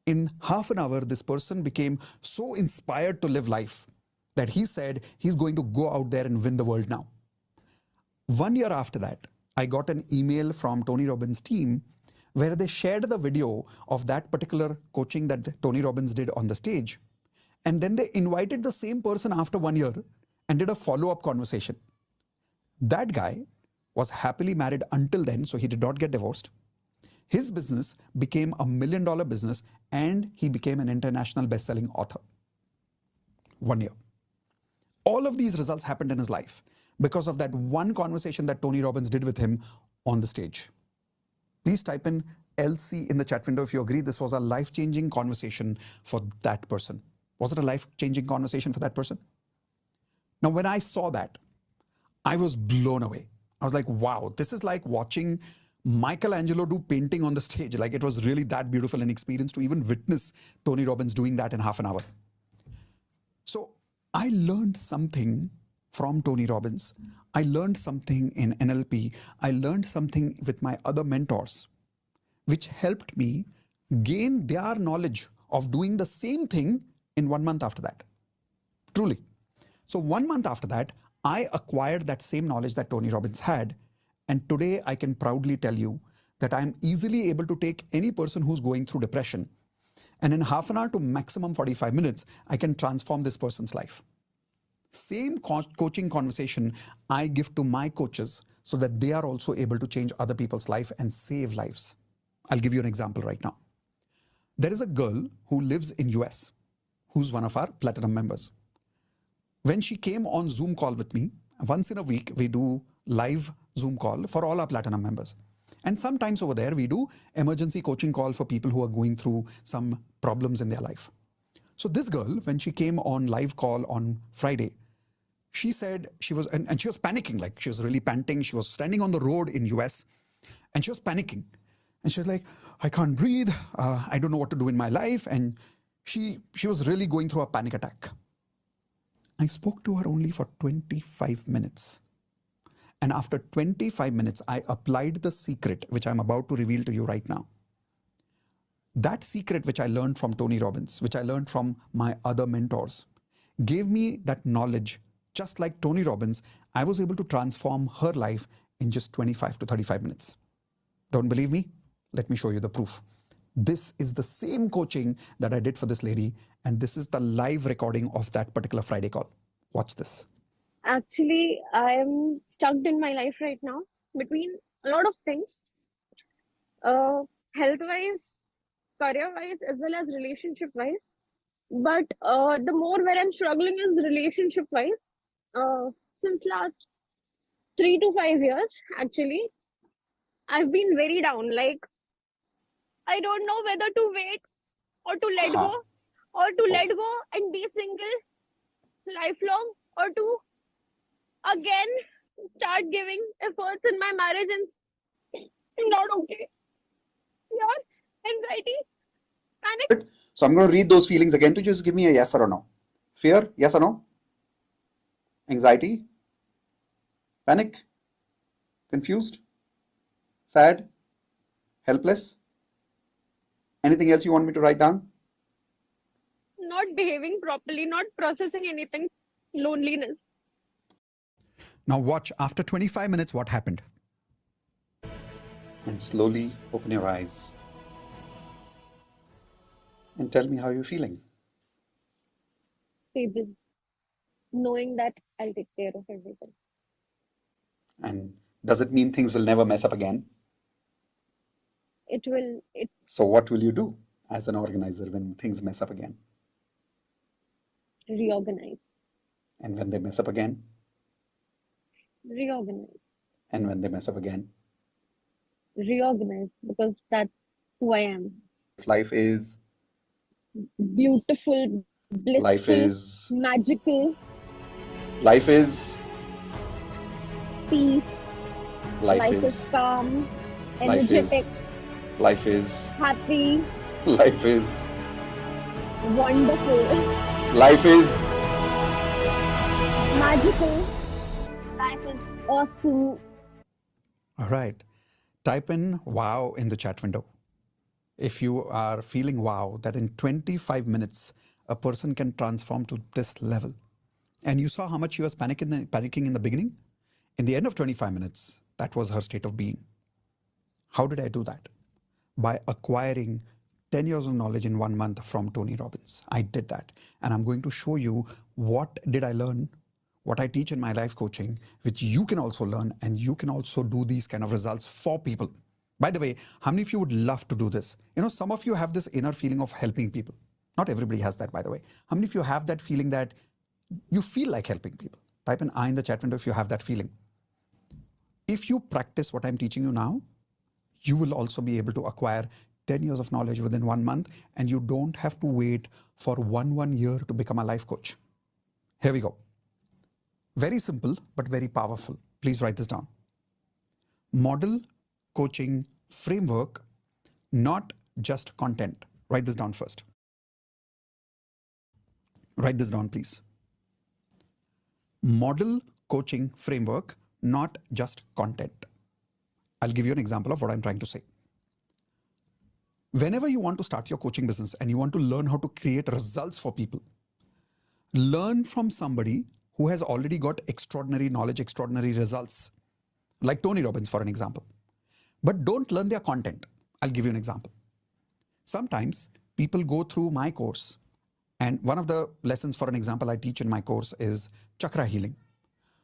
In half an hour, this person became so inspired to live life that he said he's going to go out there and win the world now. 1 year after that, I got an email from Tony Robbins' team where they shared the video of that particular coaching that Tony Robbins did on the stage. And then they invited the same person after 1 year and did a follow-up conversation. That guy was happily married until then, so he did not get divorced. His business became $1 million business, and he became an international best-selling author. 1 year. All of these results happened in his life because of that one conversation that Tony Robbins did with him on the stage. Please type in LC in the chat window if you agree this was a life-changing conversation for that person. Was it a life-changing conversation for that person? Now, when I saw that, I was blown away. I was like, wow, this is like watching Michelangelo do painting on the stage. Like, it was really that beautiful an experience to even witness Tony Robbins doing that in half an hour. So I learned something from Tony Robbins. I learned something in NLP. I learned something with my other mentors, which helped me gain their knowledge of doing the same thing in 1 month after that. Truly. So 1 month after that, I acquired that same knowledge that Tony Robbins had. And today I can proudly tell you that I'm easily able to take any person who's going through depression, and in half an hour to maximum 45 minutes, I can transform this person's life. Same coaching conversation I give to my coaches so that they are also able to change other people's life and save lives. I'll give you an example right now. There is a girl who lives in US who's one of our platinum members. When she came on Zoom call with me, once in a week, we do live Zoom call for all our platinum members. And sometimes over there, we do emergency coaching call for people who are going through some problems in their life. So this girl, when she came on live call on Friday, she said she was, and she was panicking, like she was really panting. She was standing on the road in US and she was panicking. And she was like, I can't breathe. I don't know what to do in my life. And she was really going through a panic attack. I spoke to her only for 25 minutes. And after 25 minutes, I applied the secret, which I'm about to reveal to you right now. That secret, which I learned from Tony Robbins, which I learned from my other mentors, gave me that knowledge. Just like Tony Robbins, I was able to transform her life in just 25 to 35 minutes. Don't believe me? Let me show you the proof. This is the same coaching that I did for this lady, and this is the live recording of that particular Friday call. Watch this. Actually, I'm stuck in my life right now between a lot of things, uh, health wise, career wise, as well as relationship wise. But the more where I'm struggling is relationship wise. Since last 3 to 5 years, actually, I've been very down. Like, I don't know whether to wait or to let Huh. go, or to Oh. let go and be single lifelong, or to again start giving efforts in my marriage and not okay. Yeah, anxiety, panic. So I'm going to read those feelings again to just give me a yes or a no. Fear, yes or no? Anxiety, panic, confused, sad, helpless. Anything else you want me to write down? Not behaving properly, not processing anything, loneliness. Now watch, after 25 minutes, what happened? And slowly open your eyes and tell me how you're feeling. Stable, knowing that I'll take care of everything. And does it mean things will never mess up again? It will, it So what will you do as an organizer when things mess up again? reorganize, And when they mess up again? reorganize, And when they mess up again? reorganize, because that's who I am. Life is, Beautiful, life blissful, is, magical, life is, peace, life life is is, calm, life is, energetic, life is, happy, life is, wonderful, life is. magical, life is awesome. All right. Type in wow in the chat window. If you are feeling wow, that in 25 minutes, a person can transform to this level. And you saw how much she was panicking in the beginning? In the end of 25 minutes, that was her state of being. How did I do that? By acquiring 10 years of knowledge in 1 month from Tony Robbins. I did that. And I'm going to show you what did I learn, what I teach in my life coaching, which you can also learn, and you can also do these kind of results for people. By the way, how many of you would love to do this? You know, some of you have this inner feeling of helping people. Not everybody has that, by the way. How many of you have that feeling that you feel like helping people? Type in I in the chat window if you have that feeling. If you practice what I'm teaching you now, you will also be able to acquire 10 years of knowledge within 1 month, and you don't have to wait for one year to become a life coach. Here we go. Very simple, but very powerful. Please write this down. Model coaching framework, not just content. Write this down first. Write this down, please. Model coaching framework, not just content. I'll give you an example of what I'm trying to say. Whenever you want to start your coaching business and you want to learn how to create results for people, learn from somebody who has already got extraordinary knowledge, extraordinary results, like Tony Robbins, for an example. But don't learn their content. I'll give you an example. Sometimes people go through my course, and one of the lessons, for an example, I teach in my course is chakra healing.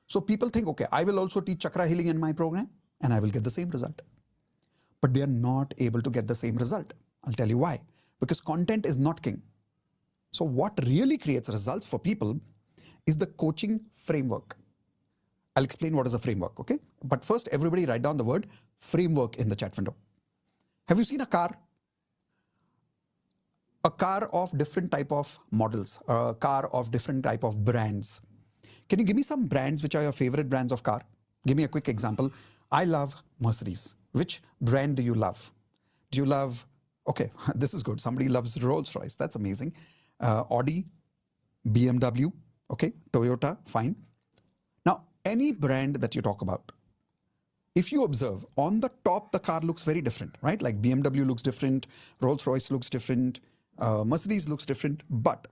So people think, okay, I will also teach chakra healing in my program and I will get the same result. But they are not able to get the same result. I'll tell you why. Because content is not king. So what really creates results for people is the coaching framework. I'll explain what is a framework, okay? But first, everybody write down the word framework in the chat window. Have you seen a car? A car of different type of models, a car of different type of brands. Can you give me some brands which are your favorite brands of car? Give me a quick example. I love Mercedes. Which brand do you love? Do you love, okay, this is good. Somebody loves Rolls Royce. That's amazing. Audi, BMW, okay, Toyota, fine. Now, any brand that you talk about, if you observe, on the top, the car looks very different, right? Like BMW looks different, Rolls Royce looks different, Mercedes looks different, but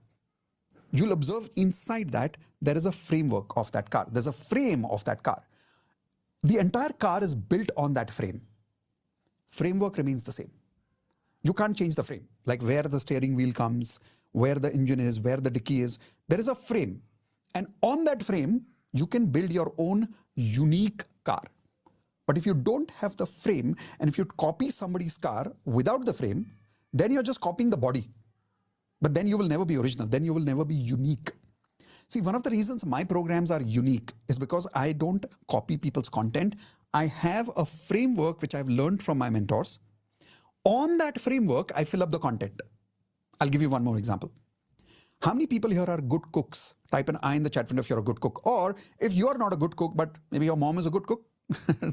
you'll observe inside that there is a framework of that car. There's a frame of that car. The entire car is built on that frame. Framework remains the same. You can't change the frame, like where the steering wheel comes, where the engine is, where the dicky is. There is a frame. And on that frame, You can build your own unique car. But if you don't have the frame, and if you copy somebody's car without the frame, then you're just copying the body. But then you will never be original. Then you will never be unique. See, one of the reasons my programs are unique is because I don't copy people's content. I have a framework which I've learned from my mentors. On that framework, I fill up the content. I'll give you one more example. How many people here are good cooks? Type an I in the chat window if you're a good cook. Or if you are not a good cook, but maybe your mom is a good cook,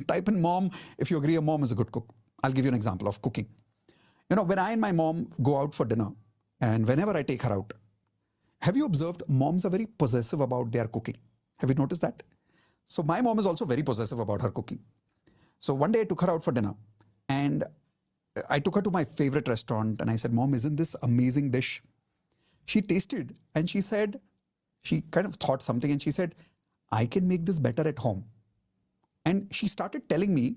type in mom if you agree your mom is a good cook. I'll give you an example of cooking. You know, when I and my mom go out for dinner, and whenever I take her out, have you observed moms are very possessive about their cooking? Have you noticed that? So my mom is also very possessive about her cooking. So one day I took her out for dinner and I took her to my favorite restaurant and I said, Mom, isn't this amazing dish? She tasted and she said, she kind of thought something and she said, I can make this better at home. And she started telling me,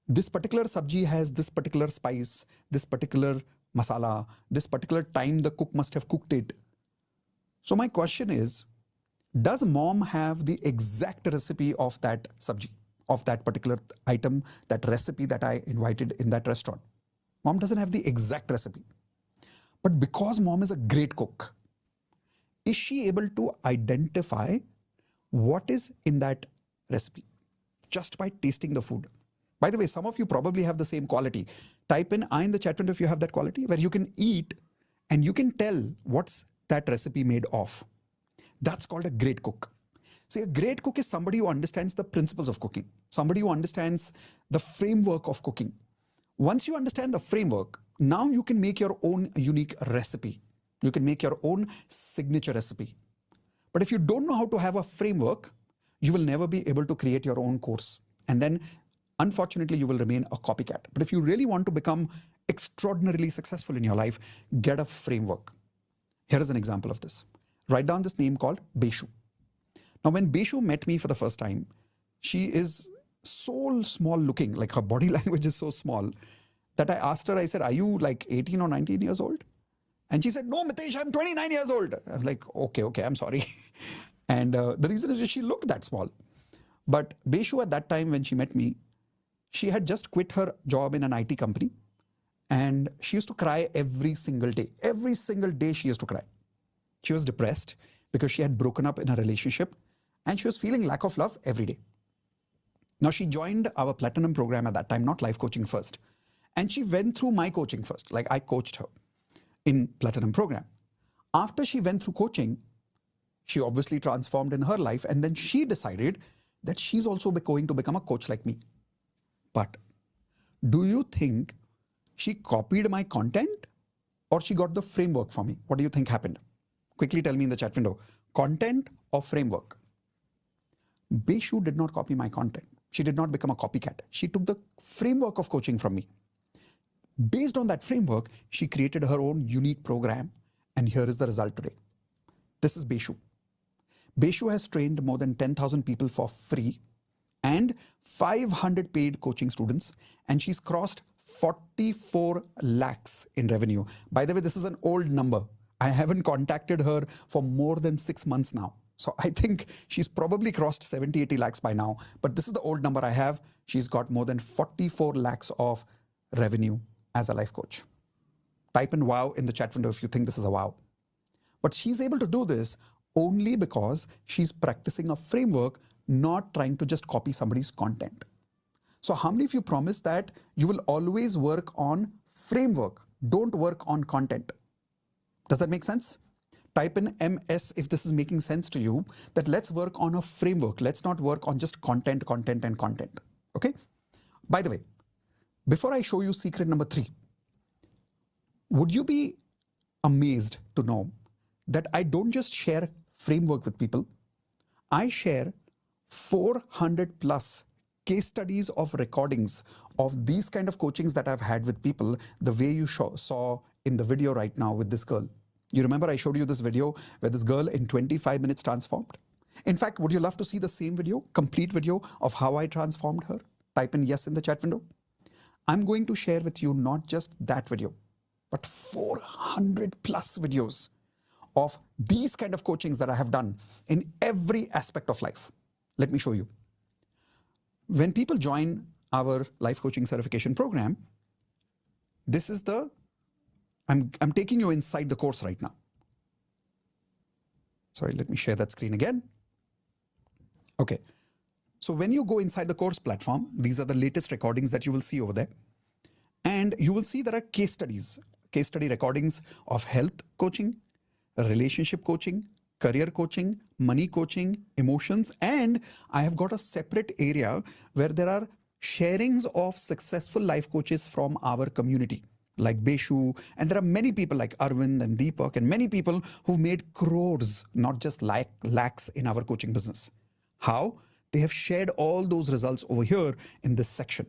this particular sabji has this particular spice, this particular masala, this particular time the cook must have cooked it. So my question is, does mom have the exact recipe of that sabji, of that particular item, that recipe that I invited in that restaurant? Mom doesn't have the exact recipe. But because mom is a great cook, is she able to identify what is in that recipe just by tasting the food? By the way, some of you probably have the same quality. Type in I in the chat window if you have that quality where you can eat and you can tell what's that recipe made of. That's called a great cook. See, a great cook is somebody who understands the principles of cooking, somebody who understands the framework of cooking. Once you understand the framework, now you can make your own unique recipe. You can make your own signature recipe. But if you don't know how to have a framework, you will never be able to create your own course. And then, unfortunately, you will remain a copycat. But if you really want to become extraordinarily successful in your life, get a framework. Here is an example of this. Write down this name called Beshu. Now, when Beshu met me for the first time, she is so small looking, like her body language is so small, that I asked her, I said, are you like 18 or 19 years old? And she said, no, Mitesh, I'm 29 years old. I was like, okay, I'm sorry. And the reason is that she looked that small. But Beshu at that time when she met me, she had just quit her job in an IT company. And she used to cry every single day. Every single day she used to cry. She was depressed because she had broken up in a relationship and she was feeling lack of love every day. Now she joined our platinum program at that time, not life coaching first. And she went through my coaching first, like I coached her in platinum program. After she went through coaching, she obviously transformed in her life and then she decided that she's also going to become a coach like me. But do you think she copied my content or she got the framework for me? What do you think happened? Quickly tell me in the chat window. Content or framework? Beshu did not copy my content. She did not become a copycat. She took the framework of coaching from me. Based on that framework, she created her own unique program. And here is the result today. This is Beshu. Beshu has trained more than 10,000 people for free and 500 paid coaching students. And she's crossed 44 lakhs in revenue. By the way, this is an old number. I haven't contacted her for more than 6 months now. So I think she's probably crossed 70, 80 lakhs by now. But this is the old number I have. She's got more than 44 lakhs of revenue as a life coach. Type in wow in the chat window if you think this is a wow. But she's able to do this only because she's practicing a framework, not trying to just copy somebody's content. So how many of you promise that you will always work on framework, don't work on content? Does that make sense? Type in MS if this is making sense to you, that let's work on a framework. Let's not work on just content. Okay? By the way, before I show you secret number 3, would you be amazed to know that I don't just share framework with people, I share 400 plus case studies of recordings of these kind of coachings that I've had with people, the way you saw in the video right now with this girl. You remember I showed you this video where this girl in 25 minutes transformed? In fact, would you love to see the same video, complete video of how I transformed her? Type in yes in the chat window. I'm going to share with you not just that video, but 400 plus videos of these kind of coachings that I have done in every aspect of life. Let me show you. When people join our life coaching certification program, this is the, I'm taking you inside the course right now. Sorry, let me share that screen again. Okay. So when you go inside the course platform, these are the latest recordings that you will see over there. And you will see there are case study recordings of health coaching, relationship coaching, career coaching, money coaching, emotions, and I have got a separate area where there are sharings of successful life coaches from our community, like Beshu, and there are many people like Arvind and Deepak and many people who've made crores, not just lakhs in our coaching business. How? They have shared all those results over here in this section.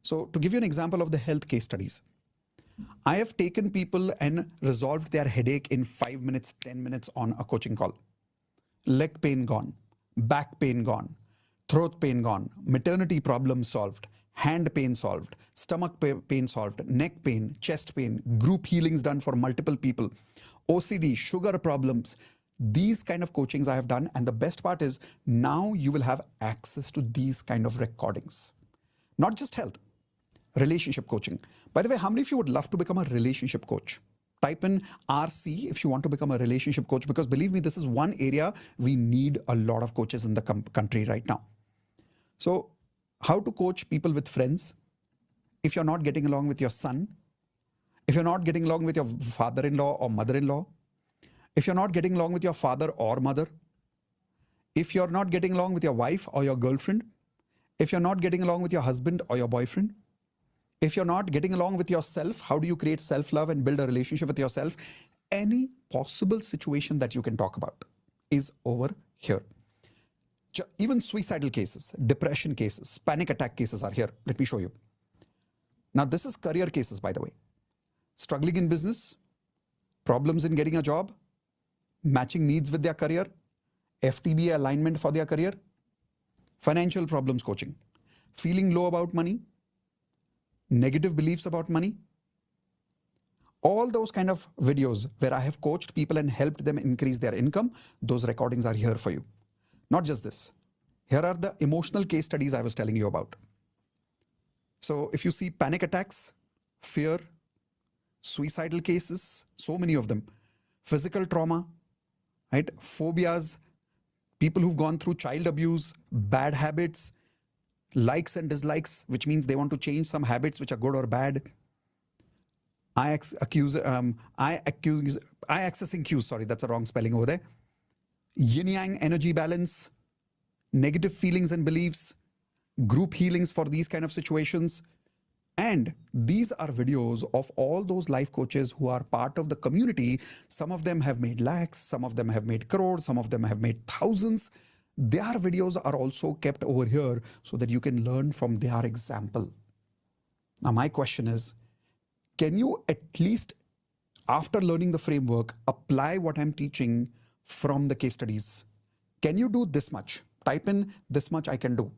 So to give you an example of the health case studies, I have taken people and resolved their headache in 5 minutes, 10 minutes on a coaching call. Leg pain gone, back pain gone, throat pain gone, maternity problem solved, hand pain solved, stomach pain solved, neck pain, chest pain, group healings done for multiple people, OCD, sugar problems. These kind of coachings I have done, and the best part is now you will have access to these kind of recordings. Not just health, relationship coaching. By the way, how many of you would love to become a relationship coach? Type in RC if you want to become a relationship coach, because believe me, this is one area we need a lot of coaches in the country right now. So how to coach people with friends if you're not getting along with your son, if you're not getting along with your father-in-law or mother-in-law, if you're not getting along with your father or mother, if you're not getting along with your wife or your girlfriend, if you're not getting along with your husband or your boyfriend, if you're not getting along with yourself, how do you create self-love and build a relationship with yourself? Any possible situation that you can talk about is over here. Even suicidal cases, depression cases, panic attack cases are here. Let me show you. Now, this is career cases, by the way. Struggling in business, problems in getting a job, matching needs with their career, FTB alignment for their career, financial problems coaching, feeling low about money, negative beliefs about money. All those kind of videos where I have coached people and helped them increase their income, those recordings are here for you. Not just this. Here are the emotional case studies I was telling you about. So if you see panic attacks, fear, suicidal cases, so many of them, physical trauma, right? Phobias, people who've gone through child abuse, bad habits, likes and dislikes, which means they want to change some habits which are good or bad. Eye accessing cues, sorry, that's a wrong spelling over there. Yin yang energy balance, negative feelings and beliefs, group healings for these kind of situations. And these are videos of all those life coaches who are part of the community. Some of them have made lakhs, some of them have made crores, some of them have made thousands. Their videos are also kept over here so that you can learn from their example. Now, my question is, can you at least, after learning the framework, apply what I'm teaching from the case studies? Can you do this much? Type in this much I can do.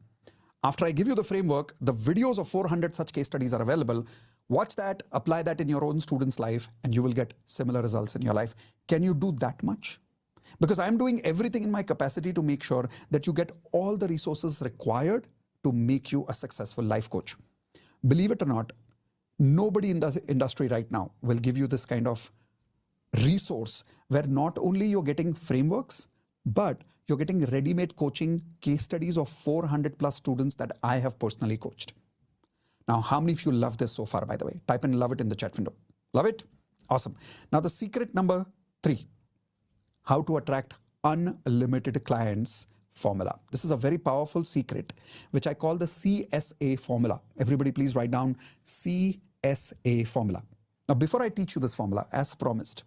After I give you the framework, the videos of 400 such case studies are available. Watch that, apply that in your own student's life, and you will get similar results in your life. Can you do that much? Because I'm doing everything in my capacity to make sure that you get all the resources required to make you a successful life coach. Believe it or not, nobody in the industry right now will give you this kind of resource where not only you're getting frameworks, but you're getting ready-made coaching case studies of 400 plus students that I have personally coached. Now, how many of you love this so far, by the way? Type in love it in the chat window. Love it? Awesome. Now, the secret number 3, how to attract unlimited clients formula. This is a very powerful secret, which I call the CSA formula. Everybody please write down CSA formula. Now, before I teach you this formula, as promised,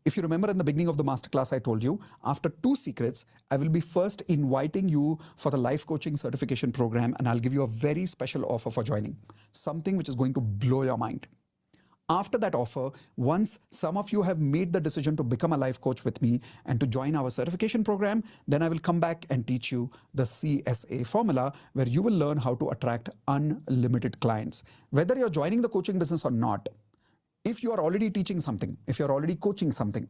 if you remember in the beginning of the masterclass, I told you, after 2 secrets, I will be first inviting you for the life coaching certification program, and I'll give you a very special offer for joining, something which is going to blow your mind. After that offer, once some of you have made the decision to become a life coach with me and to join our certification program, then I will come back and teach you the CSA formula, where you will learn how to attract unlimited clients. Whether you're joining the coaching business or not, if you are already teaching something, if you're already coaching something,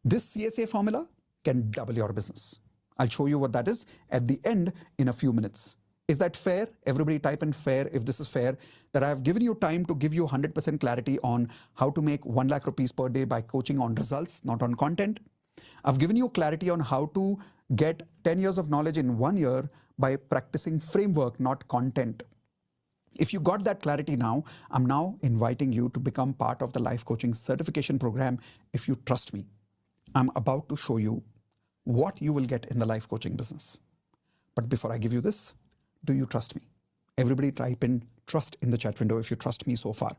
this CSA formula can double your business. I'll show you what that is at the end in a few minutes. Is that fair? Everybody type in fair if this is fair, that I have given you time to give you 100% clarity on how to make 1 lakh rupees per day by coaching on results, not on content. I've given you clarity on how to get 10 years of knowledge in 1 year by practicing framework, not content. If you got that clarity now, I'm now inviting you to become part of the life coaching certification program if you trust me. I'm about to show you what you will get in the life coaching business. But before I give you this, do you trust me? Everybody type in trust in the chat window if you trust me so far.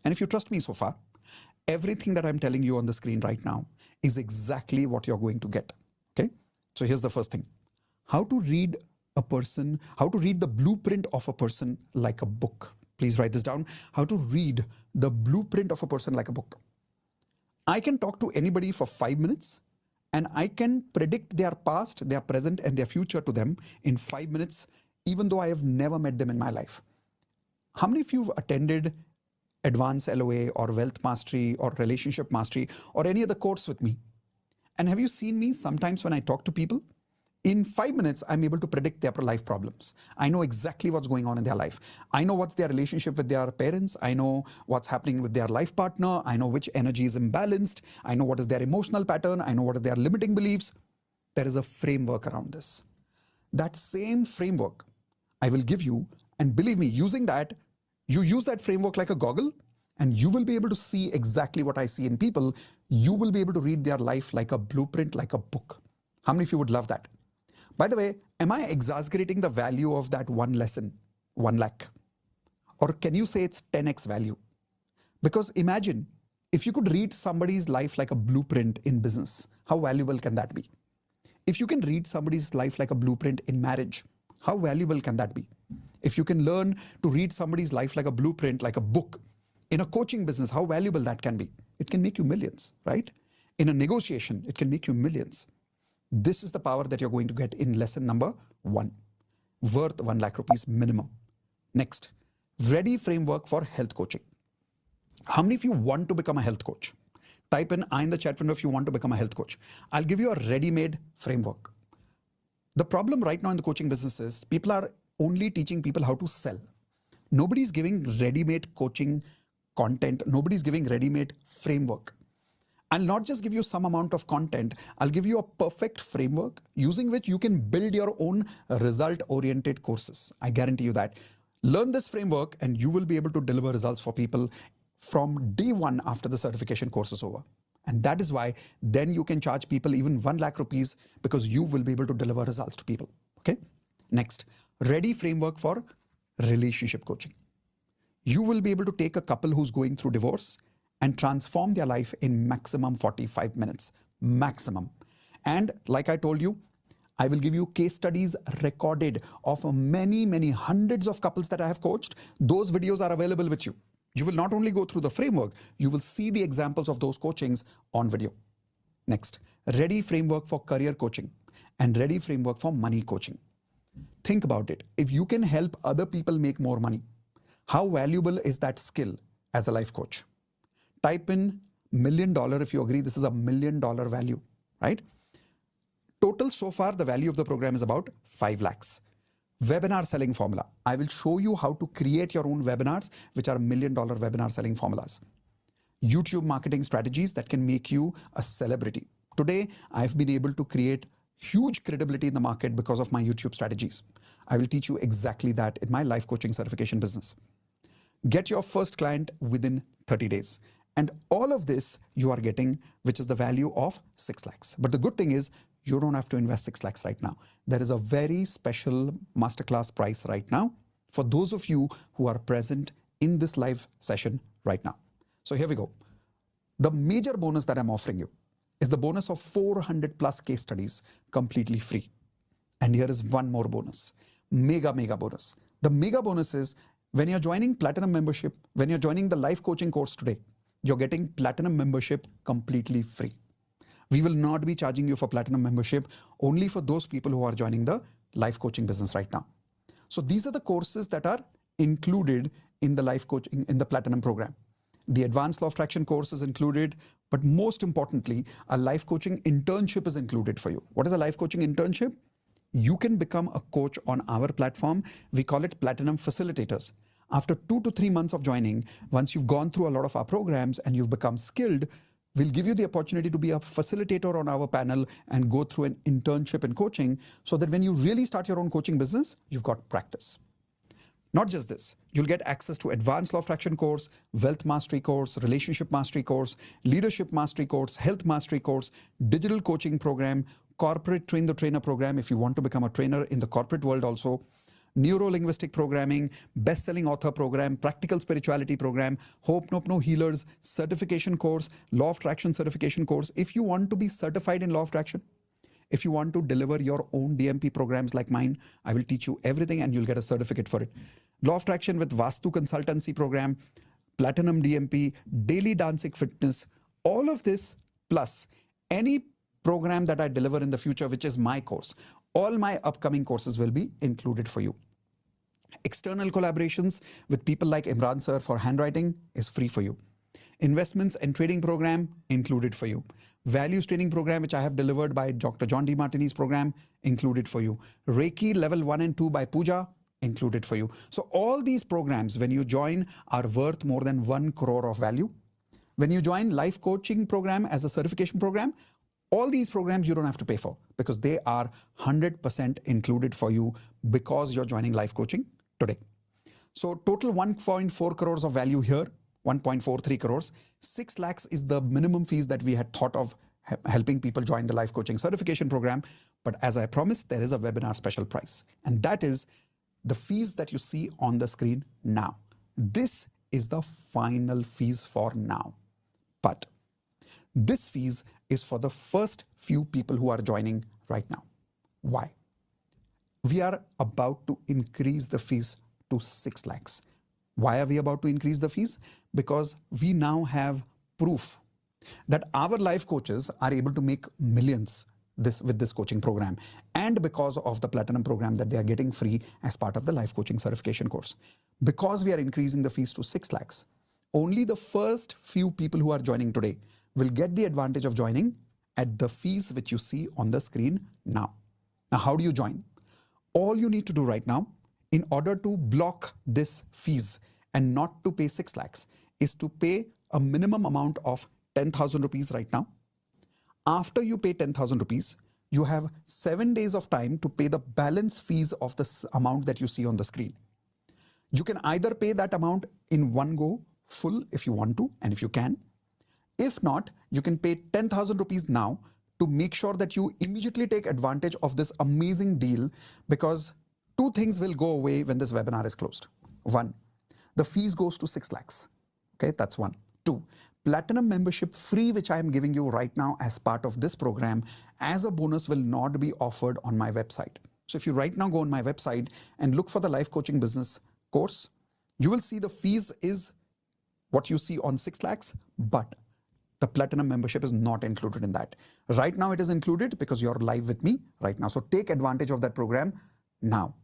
And if you trust me so far, everything that I'm telling you on the screen right now is exactly what you're going to get. Okay? So here's the first thing. How to read a person, how to read the blueprint of a person like a book. Please write this down. How to read the blueprint of a person like a book. I can talk to anybody for 5 minutes and I can predict their past, their present, and their future to them in 5 minutes, even though I have never met them in my life. How many of you have attended Advanced LOA or Wealth Mastery or Relationship Mastery or any other course with me? And have you seen me sometimes when I talk to people? In 5 minutes, I'm able to predict their life problems. I know exactly what's going on in their life. I know what's their relationship with their parents. I know what's happening with their life partner. I know which energy is imbalanced. I know what is their emotional pattern. I know what are their limiting beliefs. There is a framework around this. That same framework I will give you, and believe me, using that, you use that framework like a goggle, and you will be able to see exactly what I see in people. You will be able to read their life like a blueprint, like a book. How many of you would love that? By the way, am I exaggerating the value of that one lesson, 1 lakh? Or can you say it's 10x value? Because imagine if you could read somebody's life like a blueprint in business, how valuable can that be? If you can read somebody's life like a blueprint in marriage, how valuable can that be? If you can learn to read somebody's life like a blueprint, like a book, in a coaching business, how valuable that can be? It can make you millions, right? In a negotiation, it can make you millions. This is the power that you're going to get in lesson number 1, worth 1 lakh rupees minimum. Next, ready framework for health coaching. How many of you want to become a health coach? Type in I in the chat window if you want to become a health coach. I'll give you a ready-made framework. The problem right now in the coaching business is people are only teaching people how to sell. Nobody's giving ready-made coaching content. Nobody's giving ready-made framework. I'll not just give you some amount of content. I'll give you a perfect framework using which you can build your own result-oriented courses. I guarantee you that. Learn this framework and you will be able to deliver results for people from day 1 after the certification course is over. And that is why then you can charge people even 1 lakh rupees because you will be able to deliver results to people. Okay. Next, ready framework for relationship coaching. You will be able to take a couple who's going through divorce and transform their life in maximum 45 minutes, maximum. And like I told you, I will give you case studies recorded of many hundreds of couples that I have coached. Those videos are available with you. You will not only go through the framework, you will see the examples of those coachings on video. Next, ready framework for career coaching and ready framework for money coaching. Think about it. If you can help other people make more money, how valuable is that skill as a life coach? Type in $1 million if you agree this is a $1 million value, right? Total so far, the value of the program is about 5 lakhs. Webinar selling formula. I will show you how to create your own webinars, which are $1 million webinar selling formulas. YouTube marketing strategies that can make you a celebrity. Today, I've been able to create huge credibility in the market because of my YouTube strategies. I will teach you exactly that in my life coaching certification business. Get your first client within 30 days. And all of this you are getting, which is the value of 6 lakhs. But the good thing is you don't have to invest 6 lakhs right now. There is a very special masterclass price right now for those of you who are present in this live session right now. So here we go. The major bonus that I'm offering you is the bonus of 400 plus case studies completely free. And here is one more bonus, mega bonus. The mega bonus is when you're joining platinum membership, when you're joining the life coaching course today, you're getting platinum membership completely free. We will not be charging you for platinum membership, only for those people who are joining the life coaching business right now. So these are the courses that are included in the life coaching, in the platinum program. The advanced law of attraction course is included. But most importantly, a life coaching internship is included for you. What is a life coaching internship? You can become a coach on our platform. We call it Platinum Facilitators. After 2 to 3 months of joining, once you've gone through a lot of our programs and you've become skilled, we'll give you the opportunity to be a facilitator on our panel and go through an internship in coaching so that when you really start your own coaching business, you've got practice. Not just this, you'll get access to Advanced Law of Attraction course, Wealth Mastery course, Relationship Mastery course, Leadership Mastery course, Health Mastery course, Digital Coaching program, Corporate Train the Trainer program if you want to become a trainer in the corporate world also, Neuro-linguistic programming, best-selling author program, Practical Spirituality program, Hope Nope No Healers, certification course, Law of Attraction certification course. If you want to be certified in Law of Attraction, if you want to deliver your own DMP programs like mine, I will teach you everything and you'll get a certificate for it. Law of Attraction with Vastu Consultancy program, Platinum DMP, Daily Dancing Fitness, all of this plus any program that I deliver in the future, which is my course, all my upcoming courses will be included for you. External collaborations with people like Imran sir for handwriting is free for you. Investments and trading program included for you. Values training program, which I have delivered by Dr. John D. Martini's program, included for you. Reiki level 1 and 2 by Pooja, included for you. So all these programs, when you join, are worth more than 1 crore of value. When you join life coaching program as a certification program, all these programs you don't have to pay for because they are 100% included for you because you're joining life coaching today. So total 1.4 crores of value here, 1.43 crores. 6 lakhs is the minimum fees that we had thought of helping people join the life coaching certification program. But as I promised, there is a webinar special price. And that is the fees that you see on the screen now. This is the final fees for now. But this fees is for the first few people who are joining right now. Why? We are about to increase the fees to 6 lakhs. Why are we about to increase the fees? Because we now have proof that our life coaches are able to make millions with this coaching program, and because of the Platinum program that they are getting free as part of the life coaching certification course. Because we are increasing the fees to 6 lakhs, only the first few people who are joining today will get the advantage of joining at the fees which you see on the screen now. Now, how do you join? All you need to do right now, in order to block this fees and not to pay 6 lakhs, is to pay a minimum amount of 10,000 rupees right now. After you pay 10,000 rupees, you have 7 days of time to pay the balance fees of this amount that you see on the screen. You can either pay that amount in one go, full if you want to, and if you can. If not, you can pay 10,000 rupees now to make sure that you immediately take advantage of this amazing deal, because 2 things will go away when this webinar is closed. 1, the fees goes to 6 lakhs. Okay, that's 1. 2, Platinum membership free, which I am giving you right now as part of this program as a bonus, will not be offered on my website. So if you right now go on my website and look for the life coaching business course, you will see the fees is what you see on 6 lakhs, but the Platinum membership is not included in that. Right now it is included because you're live with me right now. So take advantage of that program now.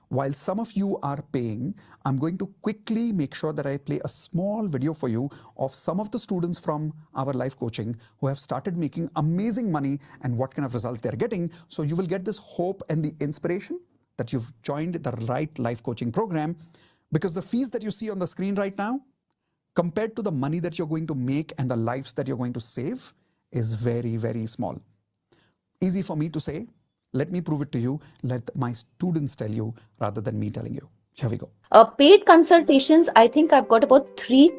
While some of you are paying, I'm going to quickly make sure that I play a small video for you of some of the students from our life coaching who have started making amazing money and what kind of results they're getting. So you will get this hope and the inspiration that you've joined the right life coaching program, because the fees that you see on the screen right now, compared to the money that you're going to make and the lives that you're going to save, is very, very small. Easy for me to say. Let me prove it to you. Let my students tell you rather than me telling you. Here we go. Paid consultations, I think I've got about three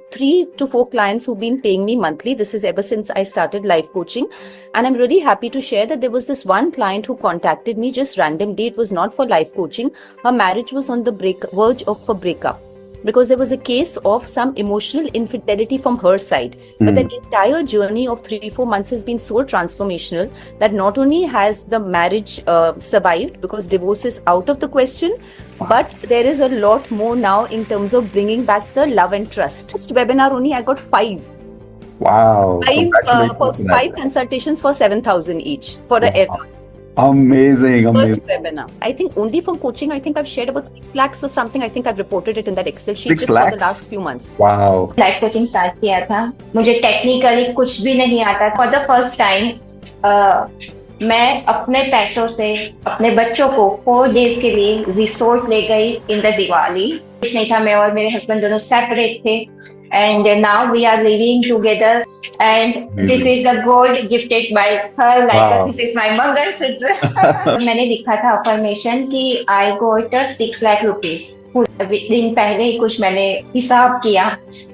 to 4 clients who've been paying me monthly. This is ever since I started life coaching. And I'm really happy to share that there was this one client who contacted me just randomly. It was not for life coaching. Her marriage was on the verge of a breakup, because there was a case of some emotional infidelity from her side. But the entire journey of 3-4 months has been so transformational that not only has the marriage survived, because divorce is out of the question, but there is a lot more now in terms of bringing back the love and trust. This webinar only, I got 5. Wow. 5 consultations for 7,000 each for a Amazing, First amazing. webinar. I think only from coaching, I think I've shared about 6 lakhs or something. I think I've reported it in that Excel sheet 6 just for the lakhs? last few months. Wow. Life coaching start किया था. मुझे technically कुछ भी नहीं आता. For the first time मैं अपने पैसों से अपने बच्चों को 4 डेज के लिए रिसोर्ट ले गई इन द दिवाली. कुछ नहीं था. मैं और मेरे हस्बैंड दोनों सेपरेट थे. And now we are living together, and this is the gold gifted by her, like Wow. this is my Mangal Sutra. मैंने लिखा था affirmation कि I got 6 lakh rupees. दिन पहले ही कुछ मैंने हिसाब किया.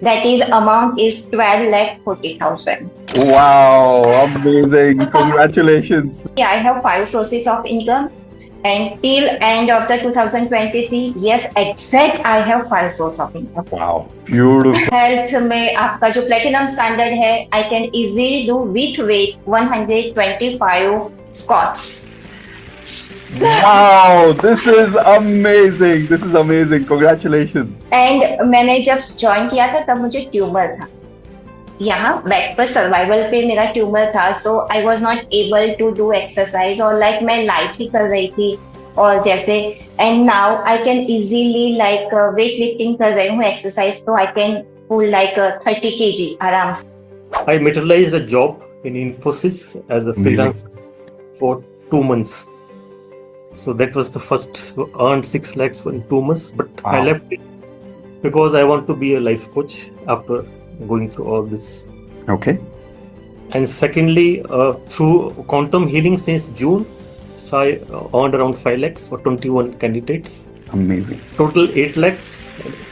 That is amount is 12,40,000. Wow, amazing. Congratulations. Yeah, I have 5 sources of income. And till end of the 2023, yes, exact I have 5 sources of income. Wow, beautiful. Health में आपका जो platinum standard है, I can easily do with weight 125 squats. Wow, this is amazing. This is amazing. Congratulations. And मैंने जब join किया था तब मुझे ट्यूमर था. यहाँ बैक पर सर्वाइवल पे मेरा ट्यूमर था. So I was not able to do exercise और लाइक मैं लाइट ही कर रही थी और जैसे. And now I can easily like weight lifting कर रही हूँ एक्सरसाइज. तो I can pull like 30 kg आराम से. I materialized a job in Infosys as a freelancer for 2 months. So that was the first. So earned 6 lakhs in 2 months, but I left it because I want to be a life coach after going through all this. Okay. And secondly, through quantum healing since June, so I earned around 5 lakhs for 21 candidates. Amazing. Total 8 lakhs,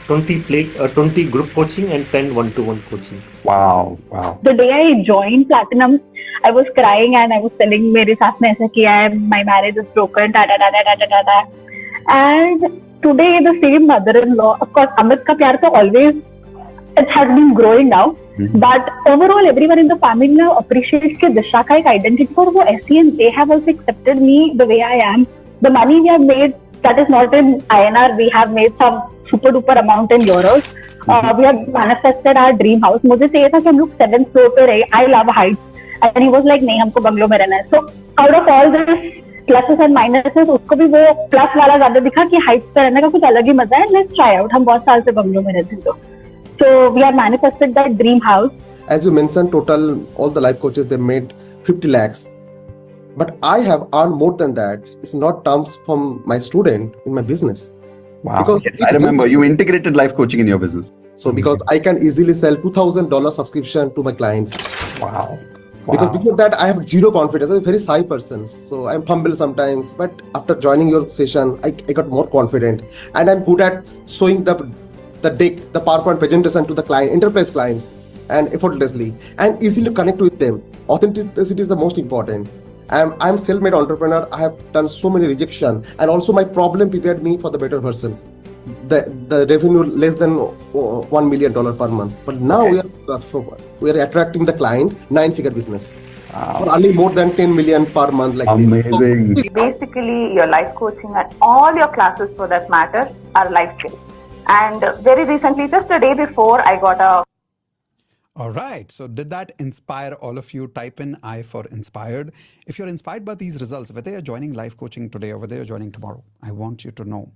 20 group coaching and 10 one-to-one coaching. Wow, wow. The day I joined Platinum, I was crying and I was telling मेरे साथ में ऐसा किया है, my marriage is broken, da da da da da da da. And today the same mother-in-law, of course, Amit का प्यार तो always it has been growing now, but overall everyone in the family now appreciates कि दिशा का एक identity और वो ऐसी है. They have also accepted me the way I am. The money we have made, that is not in INR, we have made some super duper amount in euros. We have manifested our dream house. मुझे चाहिए था कि हम लोग 7th floor पे रहे. I love heights. And he was like, नहीं हमको बंगलो में रहना है. So out of all this pluses and minuses, उसको भी वो प्लस वाला ज्यादा दिखा कि हाइट्स पे रहने का कुछ अलग ही मजा है. Let's try out. हम बहुत साल से बंगलो में रहते हैं. So we have manifested that dream house. As you mentioned, total all the life coaches they made 50 lakhs, but I have earned more than that. It's not terms from my student in my business. Wow. Because yes, I remember you integrated life coaching in your business. So because I can easily sell $2,000 subscription to my clients. Wow. Because before that I have zero confidence. I'm a very shy person, so I'm humble sometimes. But after joining your session, I got more confident, and I'm good at showing the deck, the PowerPoint presentation to the client, enterprise clients, and effortlessly and easily connect with them. Authenticity is the most important. I'm self-made entrepreneur. I have done so many rejection, and also my problem prepared me for the better versions. The revenue less than $1 million per month, but now we are attracting the client 9-figure business. For earning more than 10 million per month like Amazing. This. Basically, your life coaching and all your classes for that matter are life skills. And very recently, just the day before, I got a. All right. So did that inspire all of you? Type in I for inspired. If you're inspired by these results, whether you're joining life coaching today or whether you're joining tomorrow, I want you to know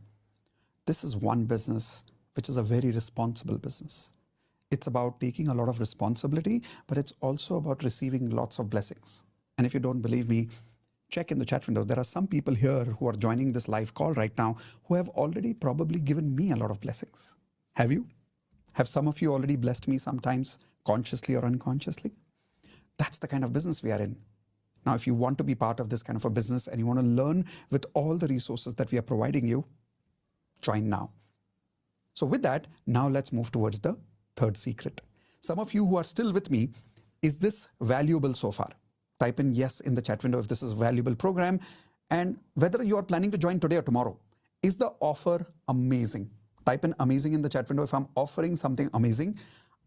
this is one business which is a very responsible business. It's about taking a lot of responsibility, but it's also about receiving lots of blessings. And if you don't believe me, check in the chat window. There are some people here who are joining this live call right now who have already probably given me a lot of blessings. Have you? Have some of you already blessed me sometimes, consciously or unconsciously? That's the kind of business we are in. Now, if you want to be part of this kind of a business and you want to learn with all the resources that we are providing you, join now. So with that, now let's move towards the third secret. Some of you who are still with me, is this valuable so far? Type in yes in the chat window if this is a valuable program, and whether you are planning to join today or tomorrow. Is the offer amazing? Type in amazing in the chat window if I'm offering something amazing.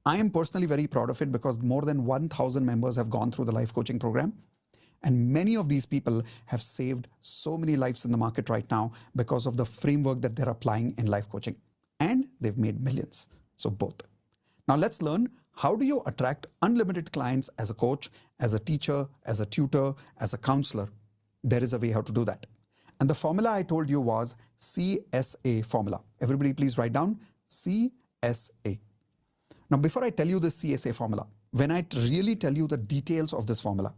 I am personally very proud of it because more than 1,000 members have gone through the life coaching program. And many of these people have saved so many lives in the market right now because of the framework that they're applying in life coaching. And they've made millions. So both. Now let's learn, how do you attract unlimited clients as a coach, as a teacher, as a tutor, as a counselor? there is a way how to do that. And the formula I told you was CSA formula. Everybody please write down CSA. Now, before I tell you the CSA formula, when I really tell you the details of this formula,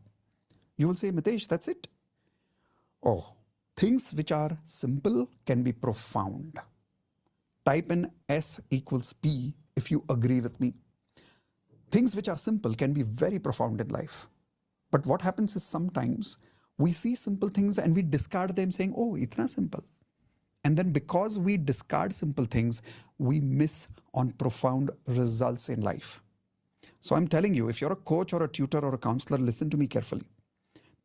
you will say, Mitesh, that's it? Oh, things which are simple can be profound. Type in S equals P if you agree with me. Things which are simple can be very profound in life. But what happens is sometimes we see simple things and we discard them saying, oh, itna simple. And then because we discard simple things, we miss on profound results in life. So I'm telling you, if you're a coach or a tutor or a counselor, listen to me carefully.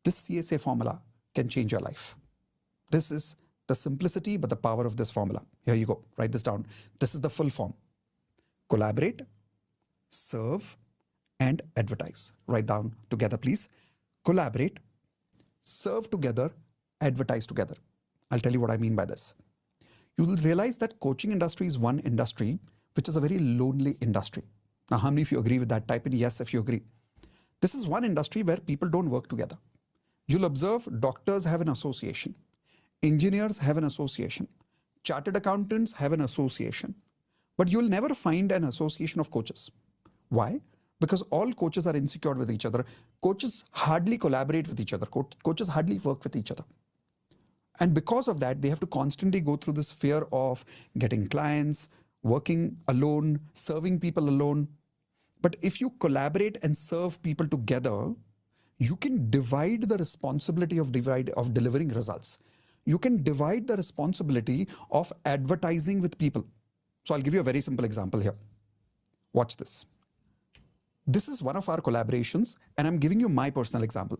This CSA formula can change your life. This is the simplicity, but the power of this formula. Here you go. Write this down. This is the full form. Collaborate, serve, and advertise. Write down together, please. Collaborate, serve together, advertise together. I'll tell you what I mean by this. You will realize that coaching industry is one industry which is a very lonely industry. Now, how many of you agree with that? Type in yes if you agree. This is one industry where people don't work together. You'll observe doctors have an association, engineers have an association, chartered accountants have an association, but you'll never find an association of coaches. Why? Because all coaches are insecure with each other. Coaches hardly collaborate with each other. Coaches hardly work with each other. And because of that, they have to constantly go through this fear of getting clients, working alone, serving people alone. But if you collaborate and serve people together, you can divide the responsibility of delivering results. You can divide the responsibility of advertising with people. So I'll give you a very simple example here. Watch this. This is one of our collaborations, and I'm giving you my personal example.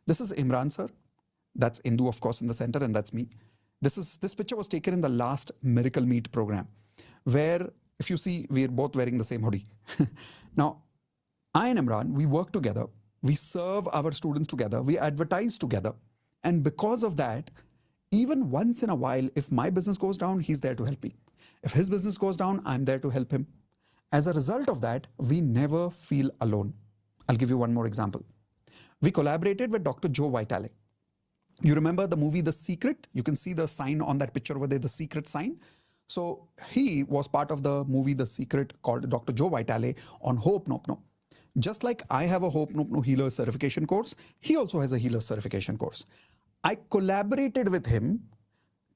This is Imran sir. That's Indu, of course, in the center, and that's me. This picture was taken in the last Miracle Meet program, where if you see, we're both wearing the same hoodie. Now, I and Imran, we work together. We serve our students together. We advertise together. And because of that, even once in a while, if my business goes down, he's there to help me. If his business goes down, I'm there to help him. As a result of that, we never feel alone. I'll give you one more example. We collaborated with Dr. Joe Vitale. You remember the movie The Secret? You can see the sign on that picture over there, the secret sign. So he was part of the movie The Secret called Dr. Joe Vitale on Ho'oponopono. Just like I have a Ho'oponopono healer certification course, he also has a healer certification course. I collaborated with him.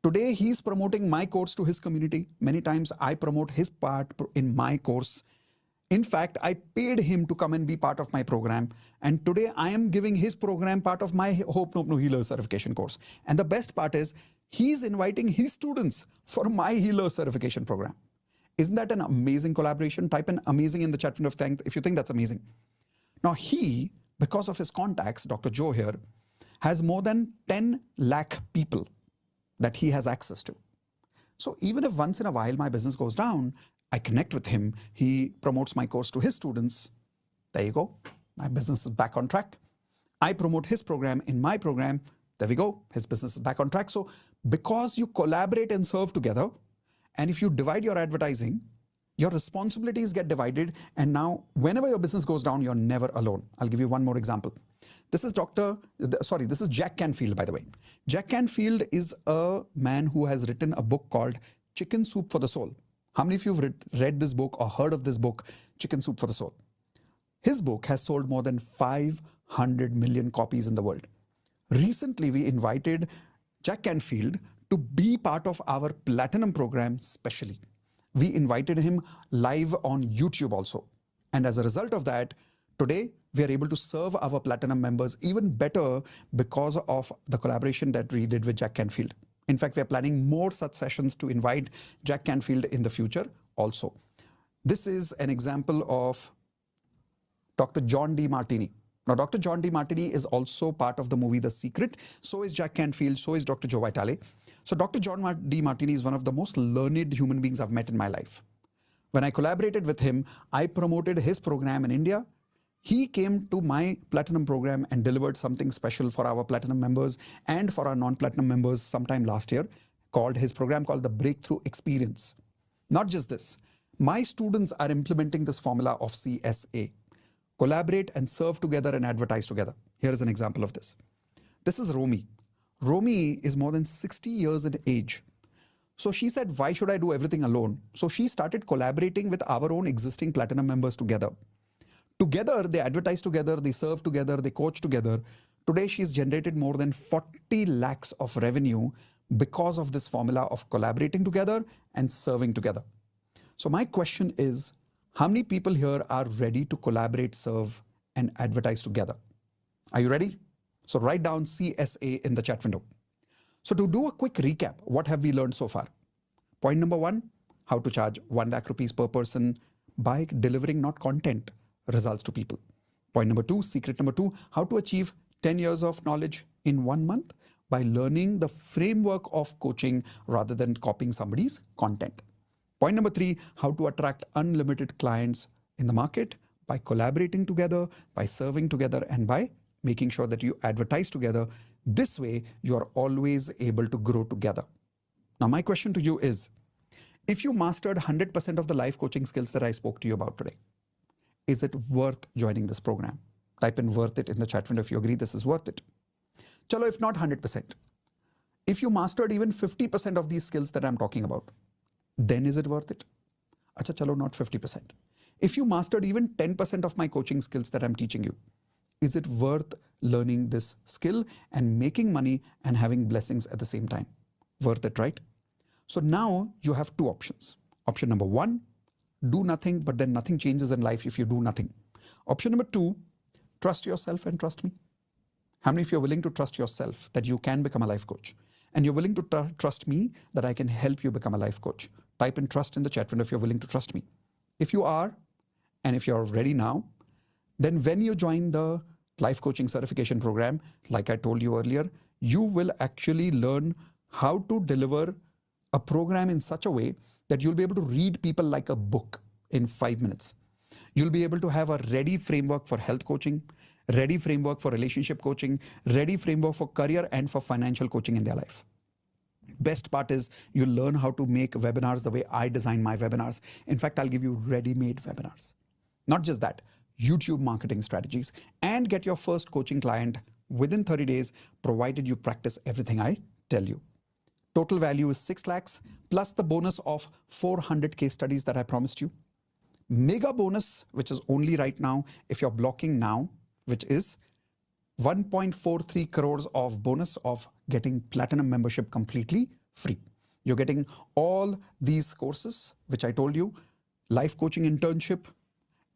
Today, he's promoting my course to his community. Many times I promote his part in my course. In fact, I paid him to come and be part of my program. And today I am giving his program part of my Ho'oponopono healer certification course. And the best part is he's inviting his students for my healer certification program. Isn't that an amazing collaboration? Type in amazing in the chat window if you think that's amazing. Now he, because of his contacts, Dr. Joe here, has more than 10 lakh people that he has access to. So even if once in a while my business goes down, I connect with him, he promotes my course to his students. There you go. My business is back on track. I promote his program in my program. There we go. His business is back on track. So because you collaborate and serve together, and if you divide your advertising, your responsibilities get divided. And now whenever your business goes down, you're never alone. I'll give you one more example. This is Jack Canfield, by the way. Jack Canfield is a man who has written a book called Chicken Soup for the Soul. How many of you have read this book or heard of this book, Chicken Soup for the Soul? His book has sold more than 500 million copies in the world. Recently, we invited Jack Canfield to be part of our Platinum program specially. We invited him live on YouTube also. And as a result of that, today we are able to serve our Platinum members even better because of the collaboration that we did with Jack Canfield. In fact, we are planning more such sessions to invite Jack Canfield in the future also. This is an example of Dr. John D. Martini. Now, Dr. John D. Martini is also part of the movie The Secret. So is Jack Canfield. So is Dr. Joe Vitale. So Dr. John D. Martini is one of the most learned human beings I've met in my life. When I collaborated with him, I promoted his program in India. He came to my Platinum program and delivered something special for our Platinum members and for our non-Platinum members sometime last year, his program called the Breakthrough Experience. Not just this, my students are implementing this formula of CSA. Collaborate and serve together and advertise together. Here is an example of this. This is Romy. Romy is more than 60 years in age. So she said, why should I do everything alone? So she started collaborating with our own existing platinum members together. Together, they advertise together, they serve together, they coach together. Today, she's generated more than 40 lakhs of revenue because of this formula of collaborating together and serving together. So my question is, how many people here are ready to collaborate, serve, and advertise together? Are you ready? So write down CSA in the chat window. So to do a quick recap, what have we learned so far? Point number one, how to charge 1 lakh rupees per person by delivering not content, results to people. Point number two, secret number two, how to achieve 10 years of knowledge in 1 month by learning the framework of coaching rather than copying somebody's content. Point number three, how to attract unlimited clients in the market by collaborating together, by serving together, and by making sure that you advertise together. This way, you are always able to grow together. Now, my question to you is, if you mastered 100% of the life coaching skills that I spoke to you about today, is it worth joining this program? Type in worth it in the chat window if you agree this is worth it. Chalo, if not 100%, if you mastered even 50% of these skills that I'm talking about, then is it worth it? Acha, chalo, not 50%. If you mastered even 10% of my coaching skills that I'm teaching you, is it worth learning this skill and making money and having blessings at the same time? Worth it, right? So now you have two options. Option number one, do nothing, but then nothing changes in life if you do nothing. Option number two, trust yourself and trust me. How many of you are willing to trust yourself that you can become a life coach? And you're willing to trust me that I can help you become a life coach? Type in trust in the chat window if you're willing to trust me. If you are, and if you're ready now, then when you join the life coaching certification program, like I told you earlier, you will actually learn how to deliver a program in such a way that you'll be able to read people like a book in 5 minutes. You'll be able to have a ready framework for health coaching, ready framework for relationship coaching, ready framework for career and for financial coaching in their life. Best part is you'll learn how to make webinars the way I design my webinars. In fact, I'll give you ready-made webinars. Not just that, YouTube marketing strategies, and get your first coaching client within 30 days, provided you practice everything I tell you. Total value is 6 lakhs plus the bonus of 400 case studies that I promised you. Mega bonus, which is only right now, if you're blocking now, which is 1.43 crores of bonus of getting platinum membership completely free. You're getting all these courses, which I told you, life coaching internship,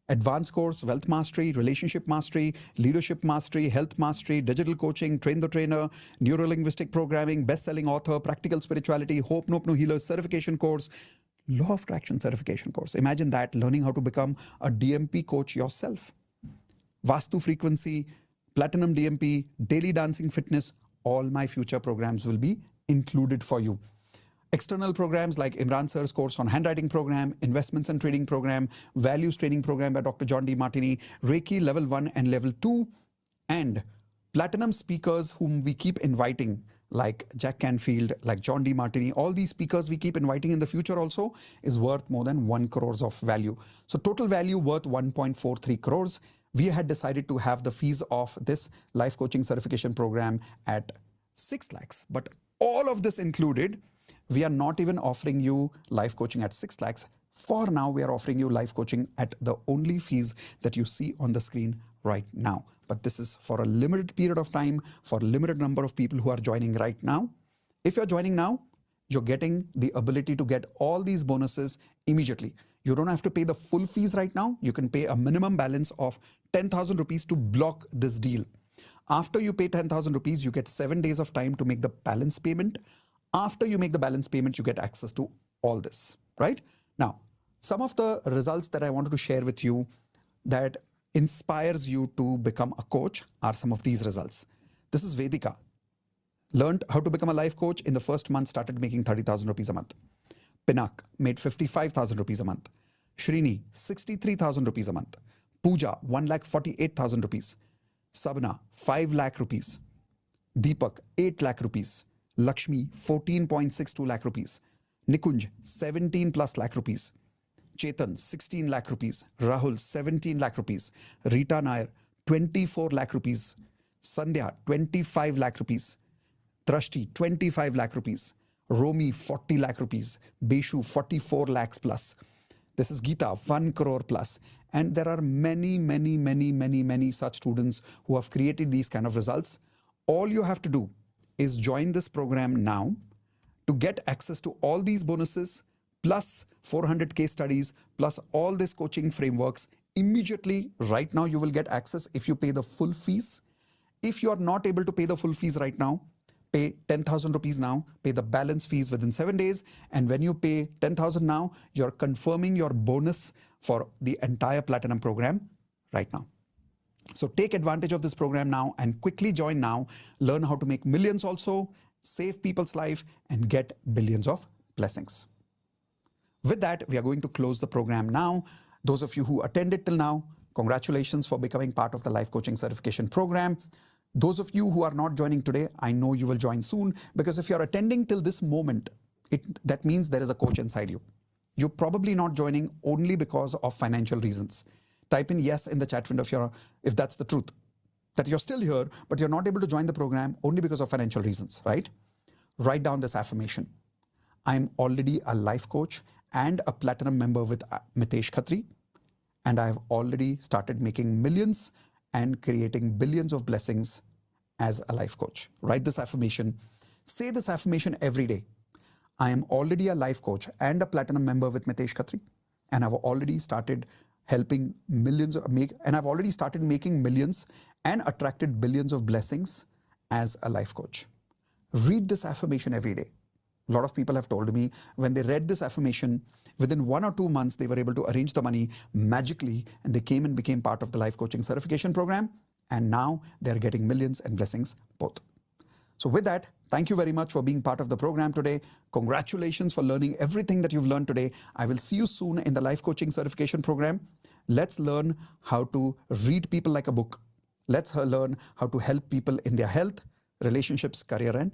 advanced course, wealth mastery, relationship mastery, leadership mastery, health mastery, digital coaching, train the trainer, neuro-linguistic programming, best-selling author, practical spirituality, Hope Nope No Healers certification course, law of attraction certification course. Imagine that, learning how to become a DMP coach yourself. Vastu frequency, platinum DMP, daily dancing fitness, all my future programs will be included for you. External programs like Imran Sir's course on handwriting program, investments and trading program, values training program by Dr. John D. Martini, Reiki level 1 and level 2, and platinum speakers whom we keep inviting like Jack Canfield, like John D. Martini. All these speakers we keep inviting in the future also is worth more than 1 crores of value. So total value worth 1.43 crores. We had decided to have the fees of this life coaching certification program at 6 lakhs. But all of this included, we are not even offering you life coaching at 6 lakhs. For now, we are offering you life coaching at the only fees that you see on the screen right now. But this is for a limited period of time, for a limited number of people who are joining right now. If you're joining now, you're getting the ability to get all these bonuses immediately. You don't have to pay the full fees right now. You can pay a minimum balance of 10,000 rupees to block this deal. After you pay 10,000 rupees, you get 7 days of time to make the balance payment. After you make the balance payment, you get access to all this, right? Now, some of the results that I wanted to share with you that inspires you to become a coach are some of these results. This is Vedika. Learned how to become a life coach. In the first month, started making 30,000 rupees a month. Pinak made 55,000 rupees a month. Shrini, 63,000 rupees a month. Pooja, 1,48,000 rupees. Sabna, 5 lakh rupees. Deepak, 8 lakh rupees. Lakshmi, 14.62 lakh rupees. Nikunj, 17 plus lakh rupees. Chetan, 16 lakh rupees. Rahul, 17 lakh rupees. Rita Nair, 24 lakh rupees. Sandhya, 25 lakh rupees. Trashti 25 lakh rupees, Romi 40 lakh rupees, Beshu 44 lakhs plus. This is Geeta 1 crore plus. And there are many such students who have created these kind of results. All you have to do is join this program now to get access to all these bonuses plus 400 case studies plus all these coaching frameworks. Immediately right now you will get access if you pay the full fees. If you are not able to pay the full fees right now, pay 10,000 rupees now, pay the balance fees within 7 days. And when you pay 10,000 now, you're confirming your bonus for the entire platinum program right now. So take advantage of this program now and quickly join now. Learn how to make millions also, save people's life, and get billions of blessings. With that, we are going to close the program now. Those of you who attended till now, congratulations for becoming part of the Life Coaching Certification Program. Those of you who are not joining today, I know you will join soon, because if you're attending till this moment, that means there is a coach inside you. You're probably not joining only because of financial reasons. Type in yes in the chat window if that's the truth, that you're still here, but you're not able to join the program only because of financial reasons, right? Write down this affirmation. I'm already a life coach and a platinum member with Mitesh Khatri, and I've already started making millions and creating billions of blessings as a life coach. Write this affirmation. Say this affirmation every day. I am already a life coach and a platinum member with Mitesh Khatri, and I've already started helping millions and I've already started making millions and attracted billions of blessings as a life coach. Read this affirmation every day. A lot of people have told me when they read this affirmation, within 1 or 2 months, they were able to arrange the money magically, and they came and became part of the Life Coaching Certification Program. And now they're getting millions and blessings both. So with that, thank you very much for being part of the program today. Congratulations for learning everything that you've learned today. I will see you soon in the Life Coaching Certification Program. Let's learn how to read people like a book. Let's learn how to help people in their health, relationships, career, and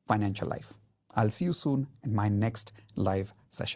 financial life. I'll see you soon in my next live session.